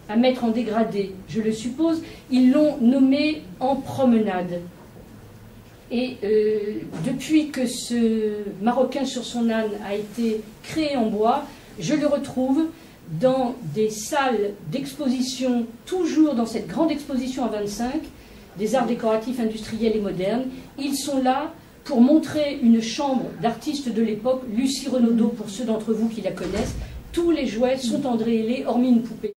à mettre en dégradé, je le suppose. Ils l'ont nommé En promenade. Et depuis que ce Marocain sur son âne a été créé en bois, je le retrouve dans des salles d'exposition, toujours dans cette grande exposition à 25, des arts décoratifs industriels et modernes. Ils sont là pour montrer une chambre d'artistes de l'époque, Lucie Renaudot, pour ceux d'entre vous qui la connaissent. Tous les jouets sont André Hélé, hormis une poupée.